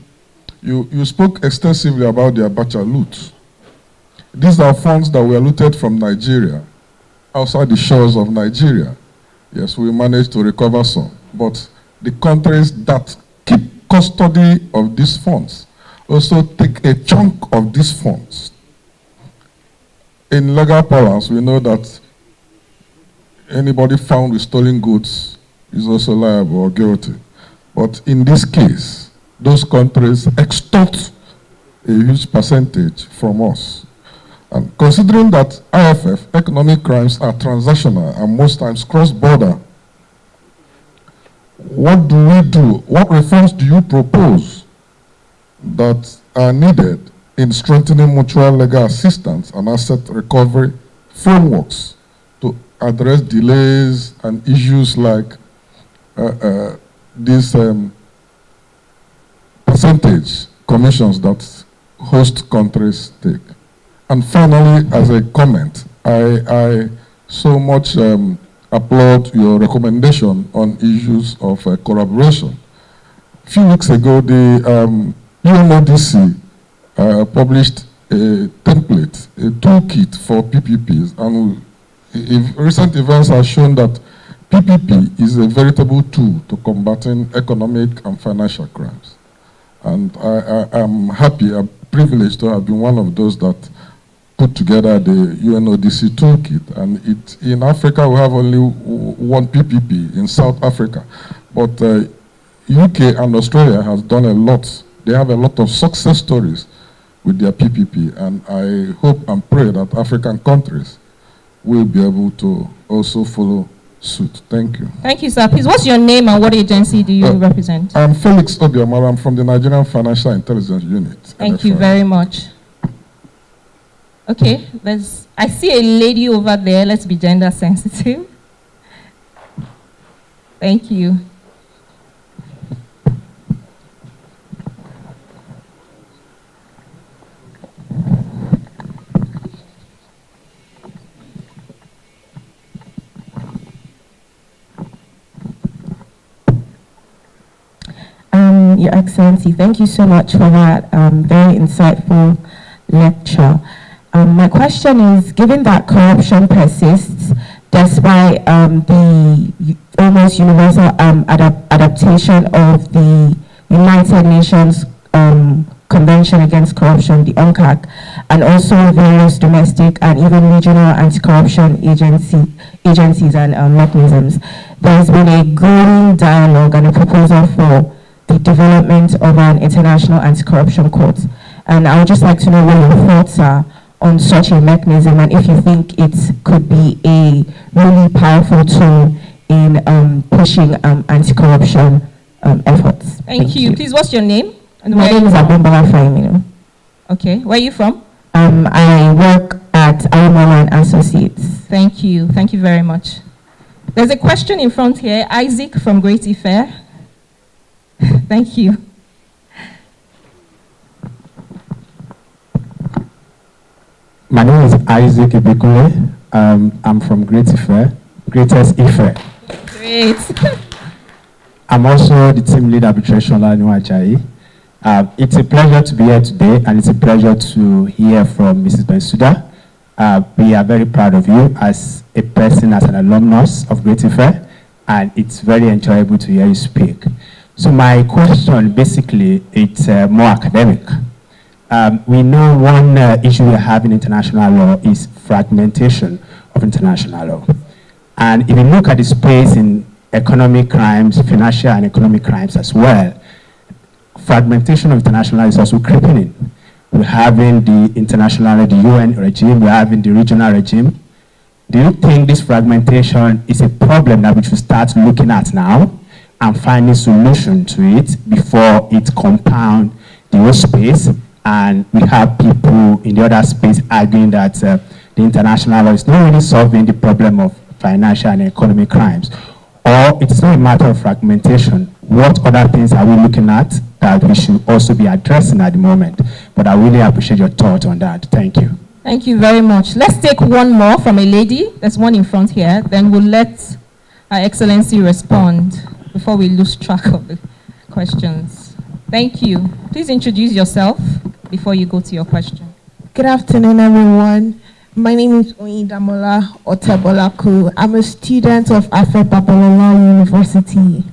you spoke extensively about the Abacha loot. These are funds that were looted from Nigeria, outside the shores of Nigeria. Yes, we managed to recover some, but the countries that keep custody of these funds also take a chunk of these funds. In legal parlance, we know that anybody found with stolen goods is also liable or guilty. But in this case, those countries extort a huge percentage from us. And considering that IFF, economic crimes, are transactional and most times cross-border, what do we do? What reforms do you propose that are needed in strengthening mutual legal assistance and asset recovery frameworks to address delays and issues like these percentage commissions that host countries take? And finally, as a comment, I so much applaud your recommendation on issues of collaboration. A few weeks ago, the UNODC published a template, a toolkit for PPPs, and recent events have shown that PPP is a veritable tool to combating economic and financial crimes. And I am happy, I'm privileged to have been one of those that put together the UNODC toolkit. And in Africa, we have only one PPP in South Africa. But UK and Australia has done a lot. They have a lot of success stories with their PPP. And I hope and pray that African countries will be able to also follow suit. Thank you. Thank you, sir. Please, what's your name and what agency do you represent? I'm Felix Obiomara. I'm from the Nigerian Financial Intelligence Unit. Thank you very much. Okay, I see a lady over there. Let's be gender sensitive. Thank you. Your Excellency, thank you so much for that very insightful lecture. My question is, given that corruption persists, despite the almost universal adaptation of the United Nations Convention Against Corruption, the UNCAC, and also various domestic and even regional anti-corruption agencies and mechanisms, there's been a growing dialogue and a proposal for the development of an international anti-corruption court. And I would just like to know what your thoughts are on such a mechanism, and if you think it could be a really powerful tool in pushing anti-corruption efforts. Thank you. Please, what's your name? And my name is Abombala Faimino. Okay, where are you from? I work at Aomola and Associates. Thank you. Thank you very much. There's a question in front here. Isaac from Great Ife. Thank you. My name is Isaac Ibekule. I'm from Greatest Ife. Great. I'm also the team lead arbitration Ajayi. It's a pleasure to be here today, and it's a pleasure to hear from Mrs. Bensouda. We are very proud of you as a person, as an alumnus of Great Ife, and it's very enjoyable to hear you speak. So my question, basically, it's more academic. We know one issue we have in international law is fragmentation of international law. And if you look at the space in economic crimes, financial and economic crimes as well, fragmentation of international law is also creeping in. We're having the international, the UN regime, we're having the regional regime. Do you think this fragmentation is a problem that we should start looking at now and finding solution to it before it compounds the whole space? And we have people in the other space arguing that the international law is not really solving the problem of financial and economic crimes. Or it's not a matter of fragmentation. What other things are we looking at that we should also be addressing at the moment? But I really appreciate your thought on that. Thank you. Thank you very much. Let's take one more from a lady. There's one in front here. Then we'll let Her Excellency respond before we lose track of the questions. Thank you. Please introduce yourself before you go to your question. Good afternoon, everyone. My name is Oyedamola Otebolaku. I'm a student of Afe Babalola University.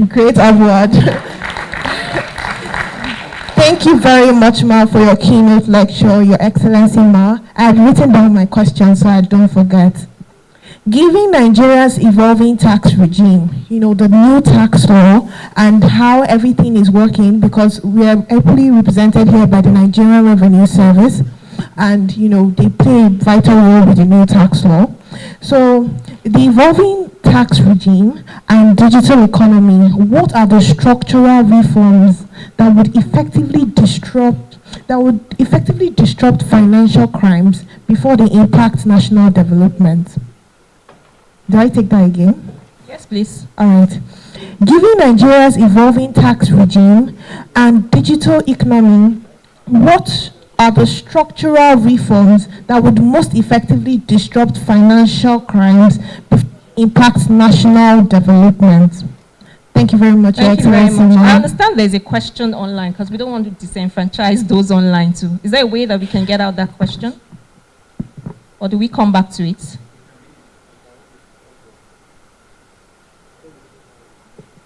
Great award. Thank you very much, Ma, for your keynote lecture, Your Excellency, Ma. I had written down my questions so I don't forget. Given Nigeria's evolving tax regime, the new tax law and how everything is working, because we are ably represented here by the Nigerian Revenue Service, and they play a vital role with the new tax law. So the evolving tax regime and digital economy, what are the structural reforms that would effectively disrupt financial crimes before they impact national development? Do I take that again? Yes, please. All right. Given Nigeria's evolving tax regime and digital economy, what are the structural reforms that would most effectively disrupt financial crimes before they impact national development? Thank you very much, Thank you very Excellency, much. Ma. I understand there's a question online because we don't want to disenfranchise those online too. Is there a way that we can get out that question? Or do we come back to it?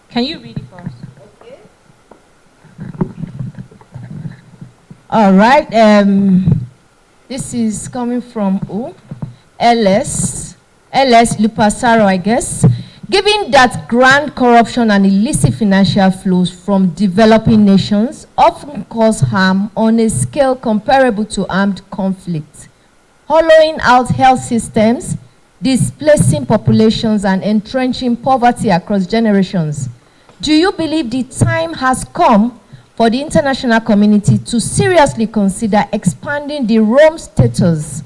Can you read it for us? Okay. All right. This is coming from who? LS Lupasaro, I guess. Given that grand corruption and illicit financial flows from developing nations often cause harm on a scale comparable to armed conflict, hollowing out health systems, displacing populations, and entrenching poverty across generations, do you believe the time has come for the international community to seriously consider expanding the Rome status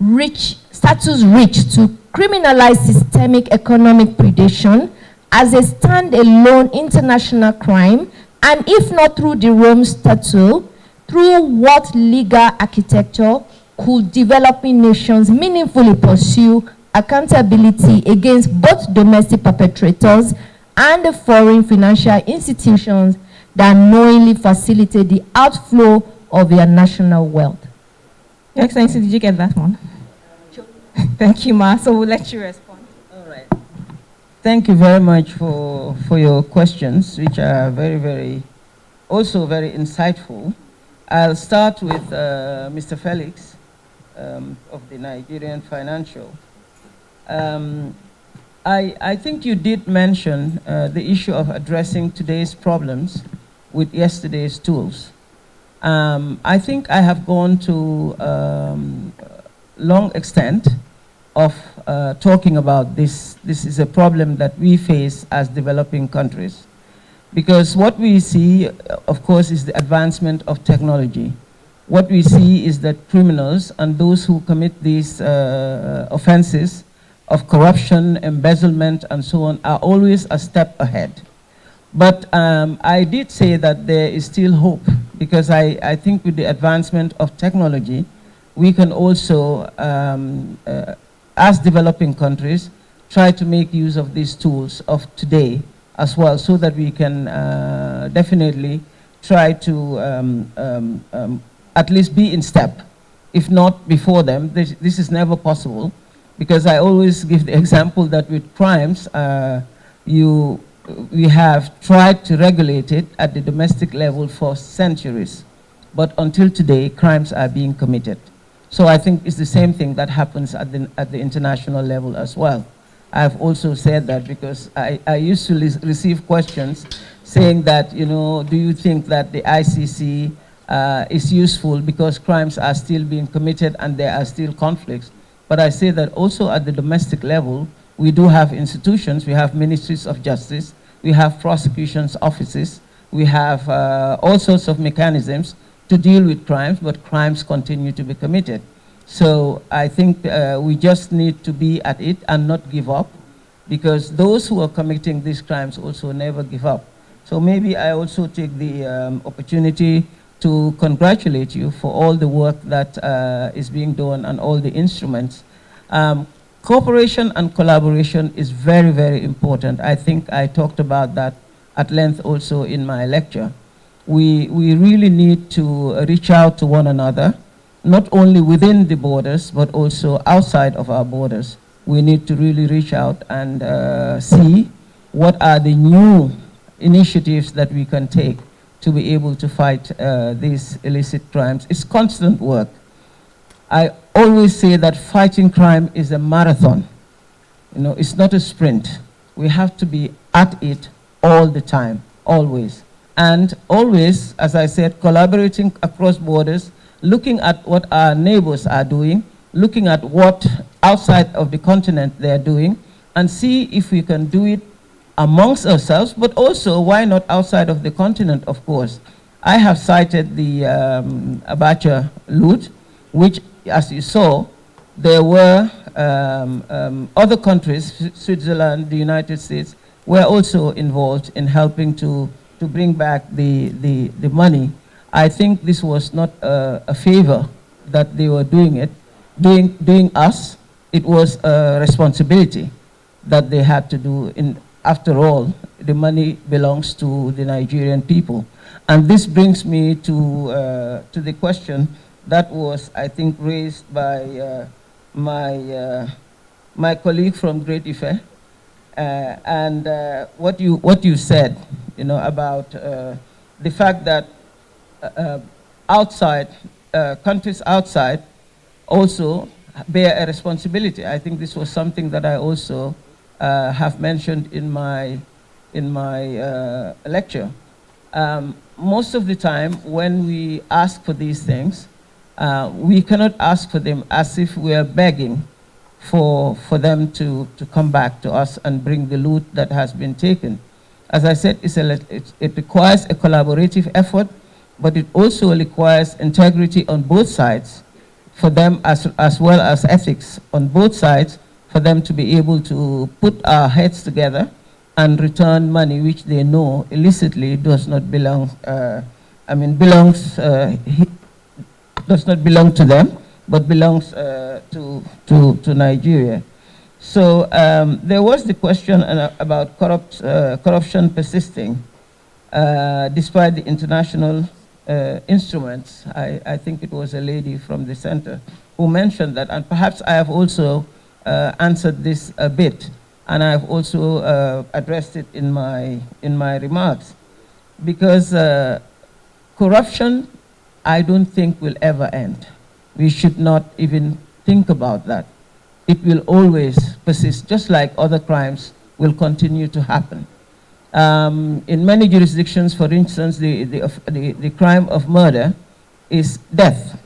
reach to criminalize systemic economic predation as a standalone international crime, and if not through the Rome Statute, through what legal architecture could developing nations meaningfully pursue accountability against both domestic perpetrators and the foreign financial institutions that knowingly facilitate the outflow of their national wealth? Your Excellency, did you get that one? Sure. Thank you, Ma. So we'll let you respond. All right. Thank you very much for your questions, which are very insightful. I'll start with Mr. Felix of the Nigerian Financial. I think you did mention the issue of addressing today's problems with yesterday's tools. I think I have gone to long extent of talking about this. This is a problem that we face as developing countries. Because what we see, of course, is the advancement of technology. What we see is that criminals and those who commit these offenses of corruption, embezzlement, and so on are always a step ahead. But I did say that there is still hope, because I think with the advancement of technology, we can also, as developing countries, try to make use of these tools of today as well, so that we can definitely try to at least be in step, if not before them. This is never possible, because I always give the example that with crimes, we have tried to regulate it at the domestic level for centuries, but until today, crimes are being committed. So I think it's the same thing that happens at the international level as well. I've also said that because I used to receive questions saying that, you know, do you think that the ICC is useful because crimes are still being committed and there are still conflicts? But I say that also at the domestic level, we do have institutions. We have ministries of justice. We have prosecutions offices. We have all sorts of mechanisms to deal with crimes, but crimes continue to be committed. So I think we just need to be at it and not give up, because those who are committing these crimes also never give up. So maybe I also take the opportunity to congratulate you for all the work that is being done and all the instruments. Cooperation and collaboration is very, very important. I think I talked about that at length also in my lecture. We really need to reach out to one another, not only within the borders, but also outside of our borders. We need to really reach out and see what are the new initiatives that we can take to be able to fight these illicit crimes. It's constant work. I always say that fighting crime is a marathon. You know, it's not a sprint. We have to be at it all the time, always. And always, as I said, collaborating across borders, looking at what our neighbors are doing, looking at what outside of the continent they're doing, and see if we can do it amongst ourselves, but also, why not outside of the continent, of course. I have cited the Abacha loot, which, as you saw, there were other countries, Switzerland, the United States, were also involved in helping to bring back the money. I think this was not a favor that they were doing us. It was a responsibility that they had to do. After all, the money belongs to the Nigerian people. And this brings me to the question that was, I think, raised by my colleague from Great Ife, and what you said, you know, about the fact that countries outside also bear a responsibility. I think this was something that I also have mentioned in my lecture. Most of the time, when we ask for these things, we cannot ask for them as if we are begging for them to come back to us and bring the loot that has been taken. As I said, it requires a collaborative effort, but it also requires integrity on both sides for them, as well as ethics on both sides, for them to be able to put our heads together and return money which they know illicitly does not belong, does not belong to them, but belongs to Nigeria. So there was the question about corruption persisting despite the international instruments. I think it was a lady from the center who mentioned that, and perhaps I have also answered this a bit, and I have also addressed it in my remarks, because corruption, I don't think, will ever end. We should not even think about that. It will always persist, just like other crimes will continue to happen. In many jurisdictions, for instance, the crime of murder is death,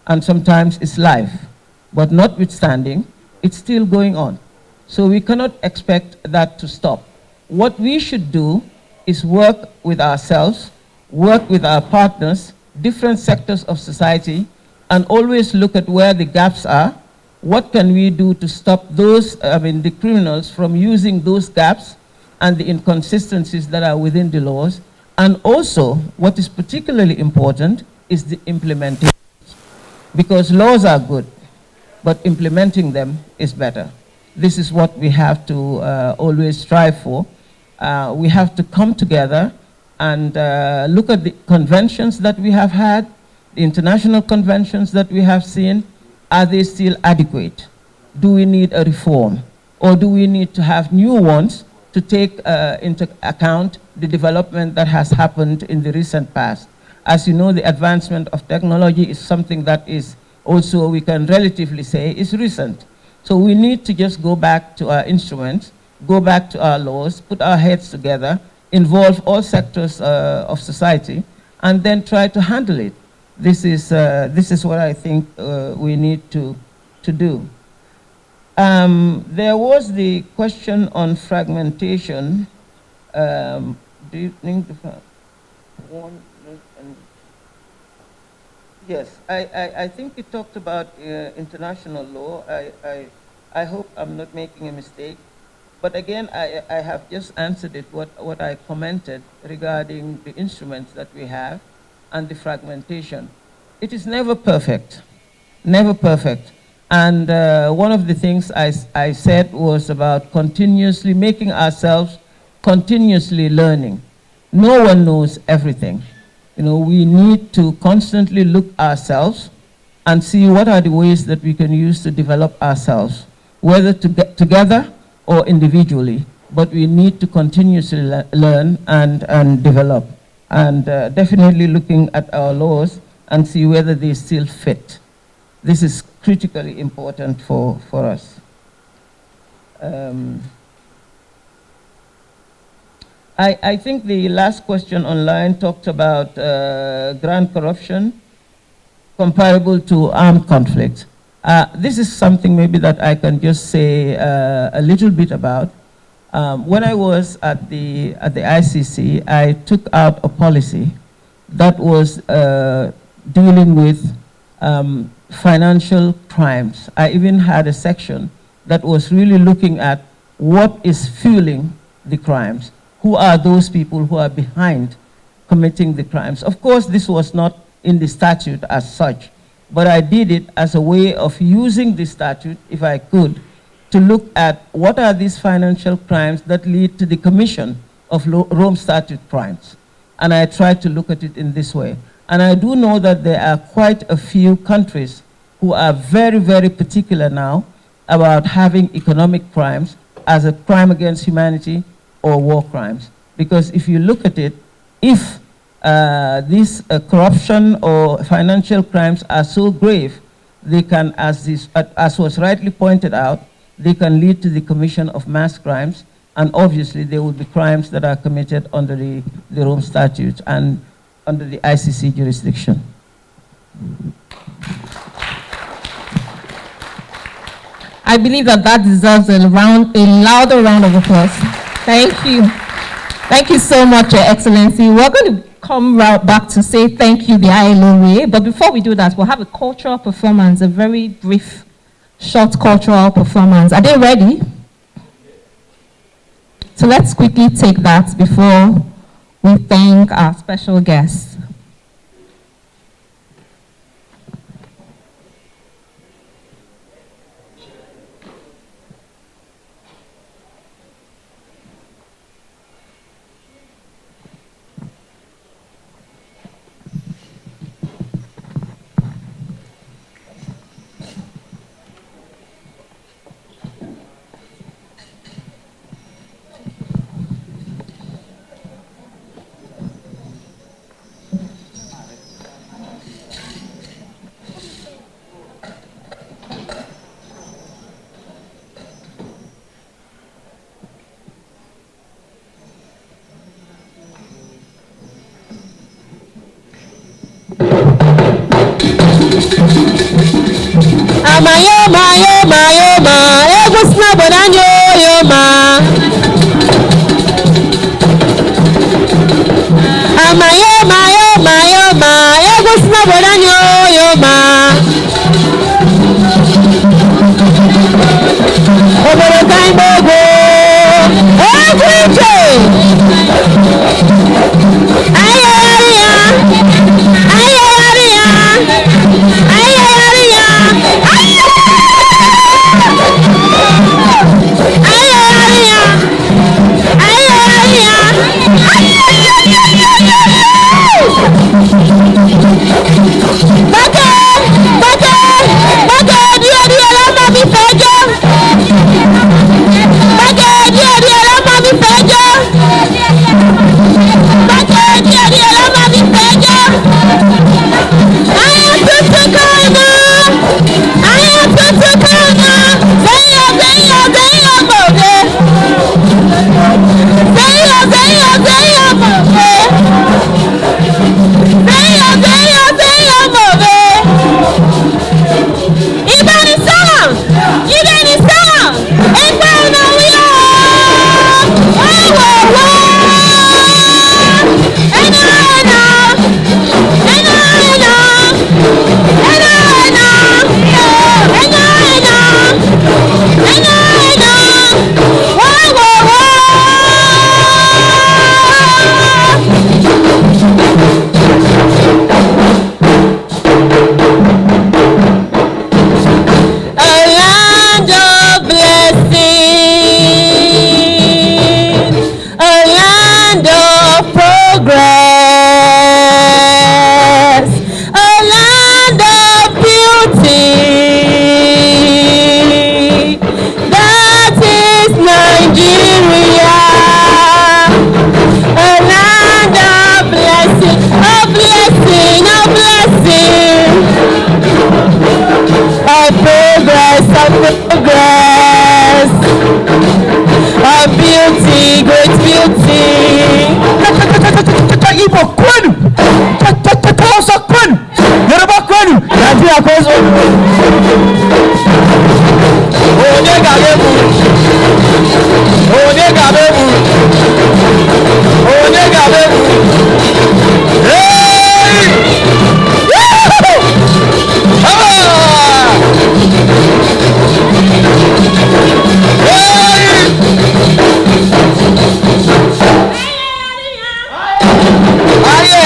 and sometimes it's life. But notwithstanding, it's still going on. So we cannot expect that to stop. What we should do is work with ourselves, work with our partners, different sectors of society, and always look at where the gaps are. What can we do to stop those, the criminals from using those gaps and the inconsistencies that are within the laws? And also, what is particularly important is the implementation. Because laws are good, but implementing them is better. This is what we have to always strive for. We have to come together and look at the conventions that we have had, the international conventions that we have seen. Are they still adequate? Do we need a reform? Or do we need to have new ones to take into account the development that has happened in the recent past? As you know, the advancement of technology is something that is also, we can relatively say, is recent. So we need to just go back to our instruments, go back to our laws, put our heads together, involve all sectors of society, and then try to handle it. This is what I think we need to do. There was the question on fragmentation. Do you think one? Yes, I think it talked about international law. I hope I'm not making a mistake. But again, I have just answered it, what I commented regarding the instruments that we have and the fragmentation. It is never perfect, never perfect. And one of the things I said was about continuously making ourselves continuously learning. No one knows everything. You know, we need to constantly look ourselves and see what are the ways that we can use to develop ourselves, whether together or individually. But we need to continuously learn and develop. And definitely looking at our laws and see whether they still fit. This is critically important for us. I think the last question online talked about grand corruption comparable to armed conflict. This is something maybe that I can just say a little bit about. When I was at the ICC, I took out a policy that was dealing with financial crimes. I even had a section that was really looking at what is fueling the crimes. Who are those people who are behind committing the crimes? Of course, this was not in the statute as such, but I did it as a way of using the statute, if I could, to look at what are these financial crimes that lead to the commission of Rome Statute crimes. And I tried to look at it in this way. And I do know that there are quite a few countries who are very, very particular now about having economic crimes as a crime against humanity or war crimes. Because if you look at it, if these corruption or financial crimes are so grave, they can, as was rightly pointed out, they can lead to the commission of mass crimes, and obviously there will be crimes that are committed under the Rome Statute and under the ICC jurisdiction. I believe that deserves a louder round of applause. Thank you. Thank you so much, Your Excellency. We're going to come right back to say thank you the ILO way, but before we do that, we'll have a cultural performance, a very brief, short cultural performance. Are they ready? So let's quickly take that before we thank our special guests. Nigeria goes on. Onega bebu. Onega bebu. Onega bebu. Hey! Yahoo! Ah! Hey! Aye,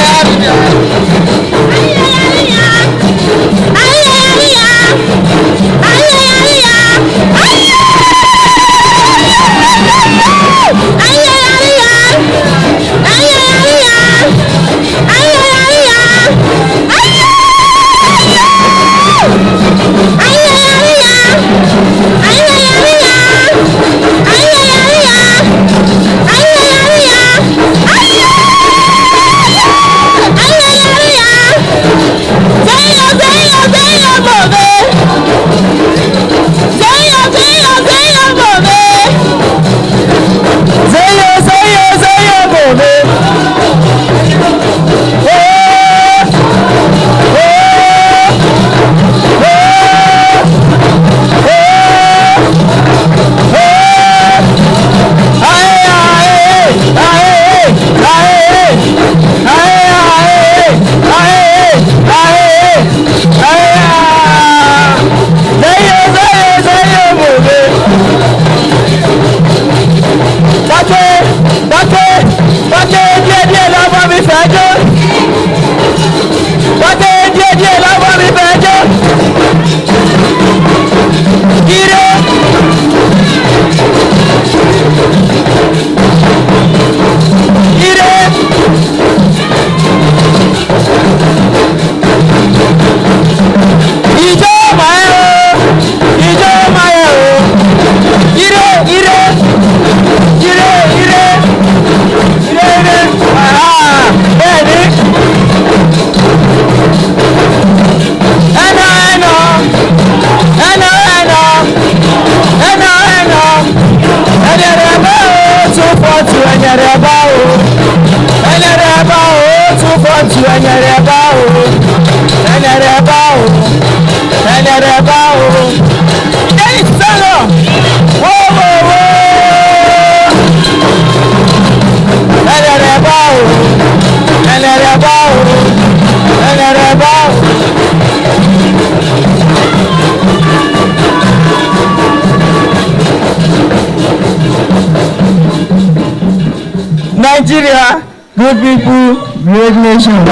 Nigeria, good people, great nation.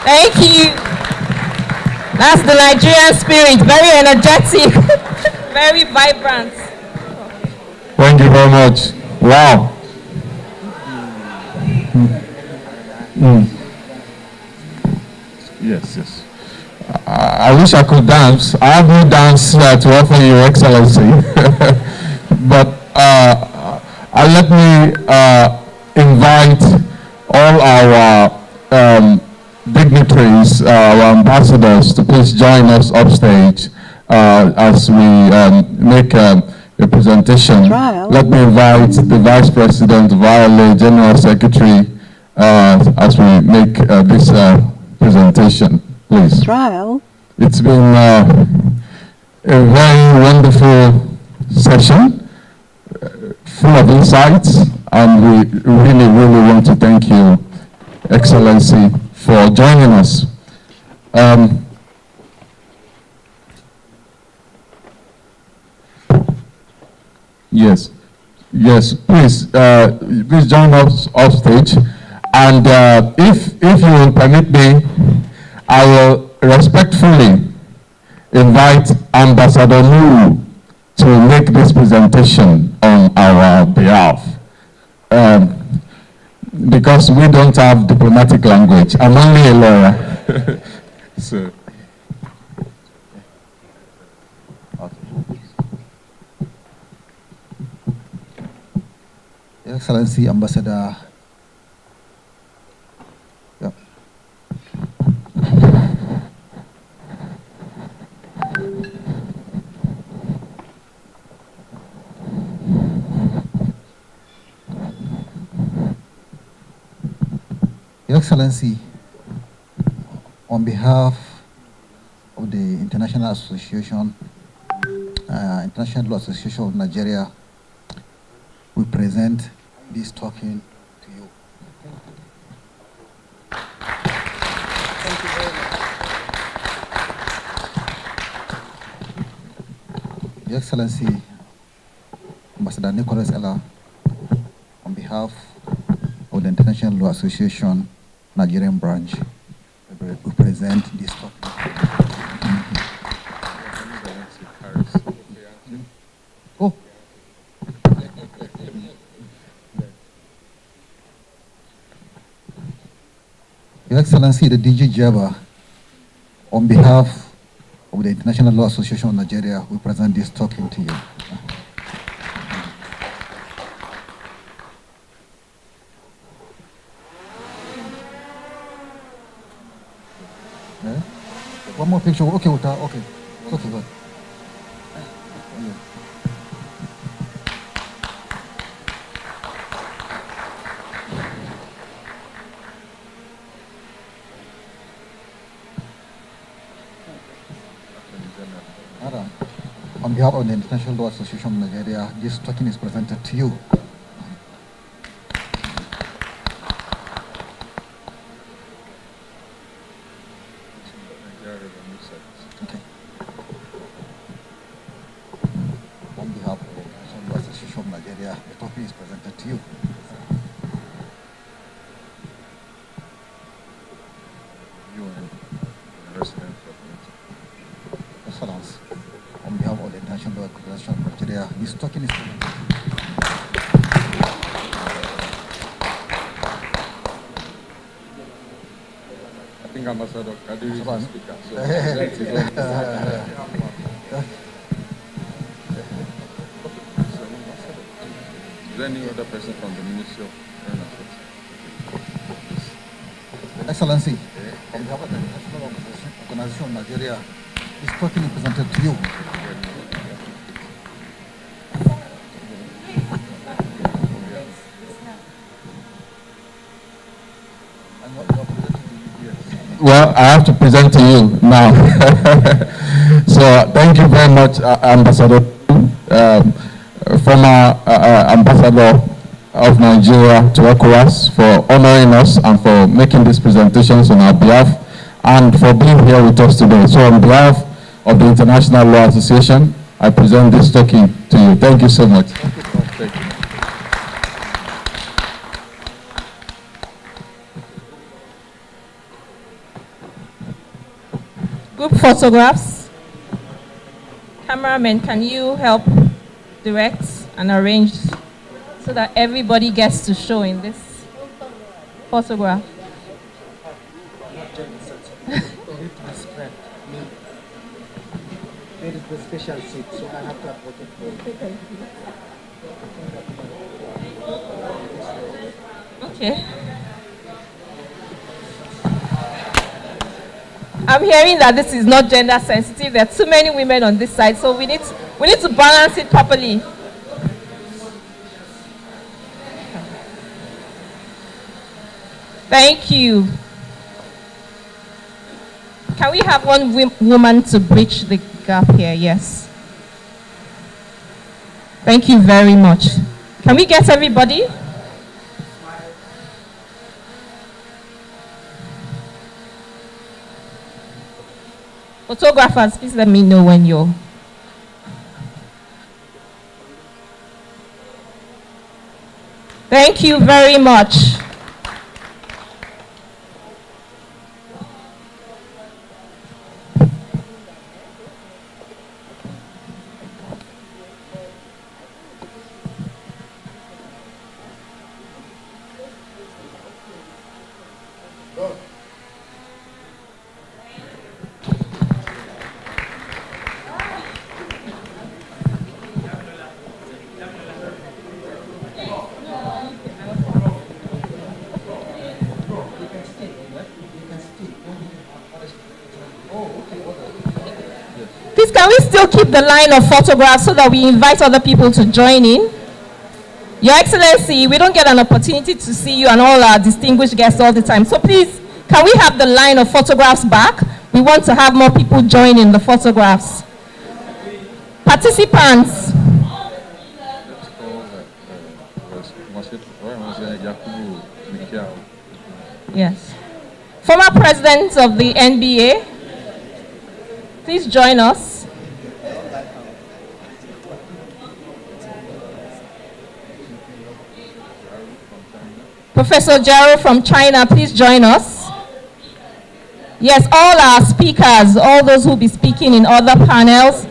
Thank you. That's the Nigerian spirit, very energetic, very vibrant. Thank you very much. Wow. Yes, yes. I wish I could dance. I have no dance to offer Your Excellency. But let me invite all our dignitaries, our ambassadors, to please join us upstage as we make a presentation. Let me invite the Vice President, Violet, General Secretary, as we make this presentation, please. It's been a very wonderful session, full of insights, and we really, really want to thank you, Excellency, for joining us. Yes, please join us off stage, and if you will permit me, I will respectfully invite Ambassador Nuru to make this presentation on our behalf. Because we don't have diplomatic language. I'm only a lawyer. So. Your Excellency, Ambassador. Yep. Your Excellency, on behalf of the International Association, International Law Association of Nigeria, we present this token to you. Thank you very much. Your Excellency, Ambassador Nicholas Ella, on behalf of the International Law Association Nigerian branch, we present this token. Oh. Your Excellency, the DG Java, on behalf of the International Law Association of Nigeria, we present this token to you. One more picture. Okay, okay. Okay, good. On behalf of the International Law Association of Nigeria, this token is presented to you. Okay. On behalf of the International Law Association of Nigeria, the token is presented to you. Excellence. On behalf of the International Law Association of Nigeria, this token is presented to you. I think Ambassador Kadiri is the speaker. So is there any other person from the Ministry of Foreign Affairs? Excellency, on behalf of the International Organization of Nigeria, this token is presented to you. Well, I have to present to you now. So thank you very much, Ambassador, former Ambassador of Nigeria to ECOWAS, for honoring us and for making these presentations on our behalf and for being here with us today. So on behalf of the International Law Association, I present this token to you. Thank you so much. Thank you. Thank you. Group photographs. Cameraman, can you help direct and arrange so that everybody gets to show in this photograph? There is the special seat, so I have to advocate for it. Okay. I'm hearing that this is not gender sensitive. There are too many women on this side, so we need to balance it properly. Thank you. Can we have one woman to bridge the gap here? Yes. Thank you very much. Can we get everybody? Photographers, please let me know when you're... Thank you very much. Please, can we still keep the line of photographs so that we invite other people to join in? Your Excellency, we don't get an opportunity to see you and all our distinguished guests all the time. So please, can we have the line of photographs back? We want to have more people join in the photographs. Participants. Yes. Former president of the NBA, please join us. Professor Jaro from China, please join us. Yes, all our speakers, all those who will be speaking in other panels,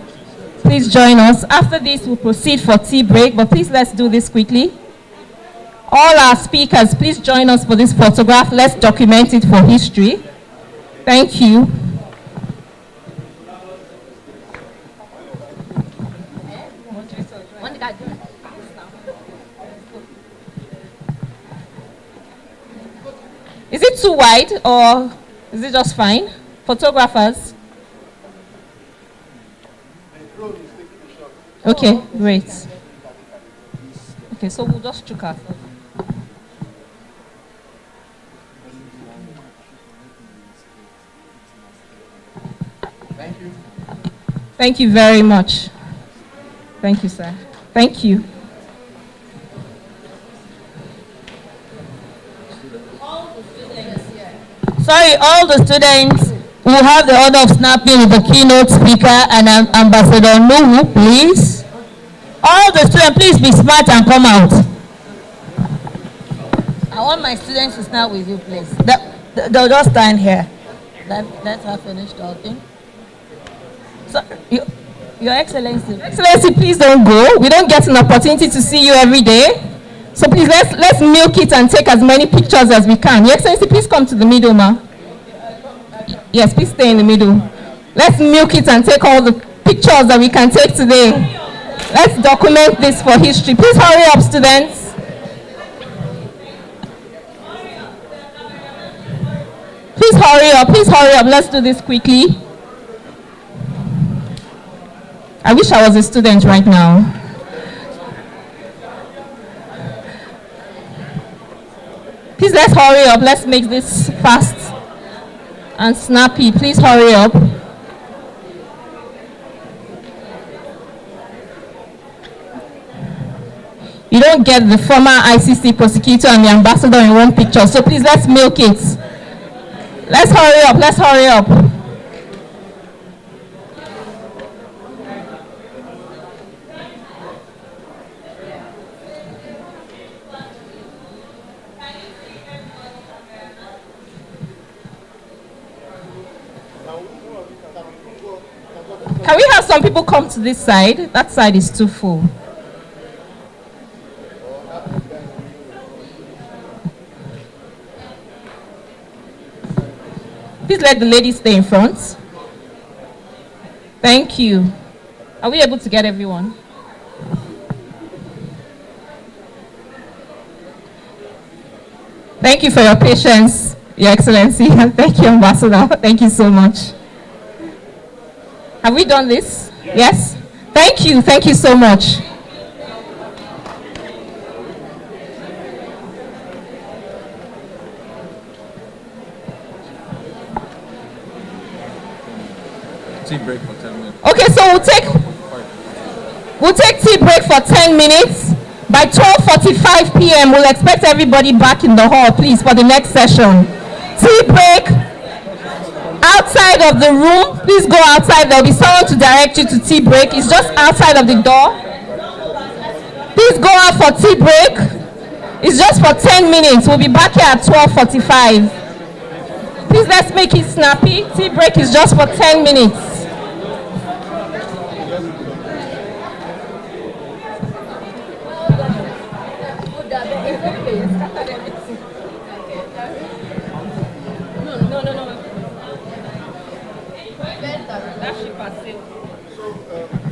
please join us. After this, we'll proceed for tea break, but please let's do this quickly. All our speakers, please join us for this photograph. Let's document it for history. Thank you. Is it too wide or is it just fine? Photographers? Okay, great. Okay, so we'll just chook ourselves. Thank you. Thank you very much. Thank you, sir. Thank you. Sorry, all the students who have the honor of snapping with the keynote speaker and Ambassador Nuhu, please. All the students, please be smart and come out. I want my students to snap with you, please. They'll just stand here. Let her finish talking. So, Your Excellency. Your Excellency, please don't go. We don't get an opportunity to see you every day. So please, let's milk it and take as many pictures as we can. Your Excellency, please come to the middle, ma. Yes, please stay in the middle. Let's milk it and take all the pictures that we can take today. Let's document this for history. Please hurry up, students. Please hurry up, please hurry up. Let's do this quickly. I wish I was a student right now. Please, let's hurry up. Let's make this fast and snappy. Please hurry up. You don't get the former ICC prosecutor and the ambassador in one picture, so please, let's milk it. Let's hurry up. Let's hurry up. Can we have some people come to this side? That side is too full. Please let the ladies stay in front. Thank you. Are we able to get everyone? Thank you for your patience. Your Excellency, and thank you, Ambassador. Thank you so much. Have we done this? Yes? Thank you so much. Tea break for 10 minutes. Okay, so we'll take tea break for 10 minutes. By 12:45 p.m., we'll expect everybody back in the hall, please, for the next session. Tea break outside of the room. Please go outside. There'll be someone to direct you to tea break. It's just outside of the door. Please go out for tea break. It's just for 10 minutes. We'll be back here at 12:45. Please, let's make it snappy. Tea break is just for 10 minutes. No. That ship has sailed.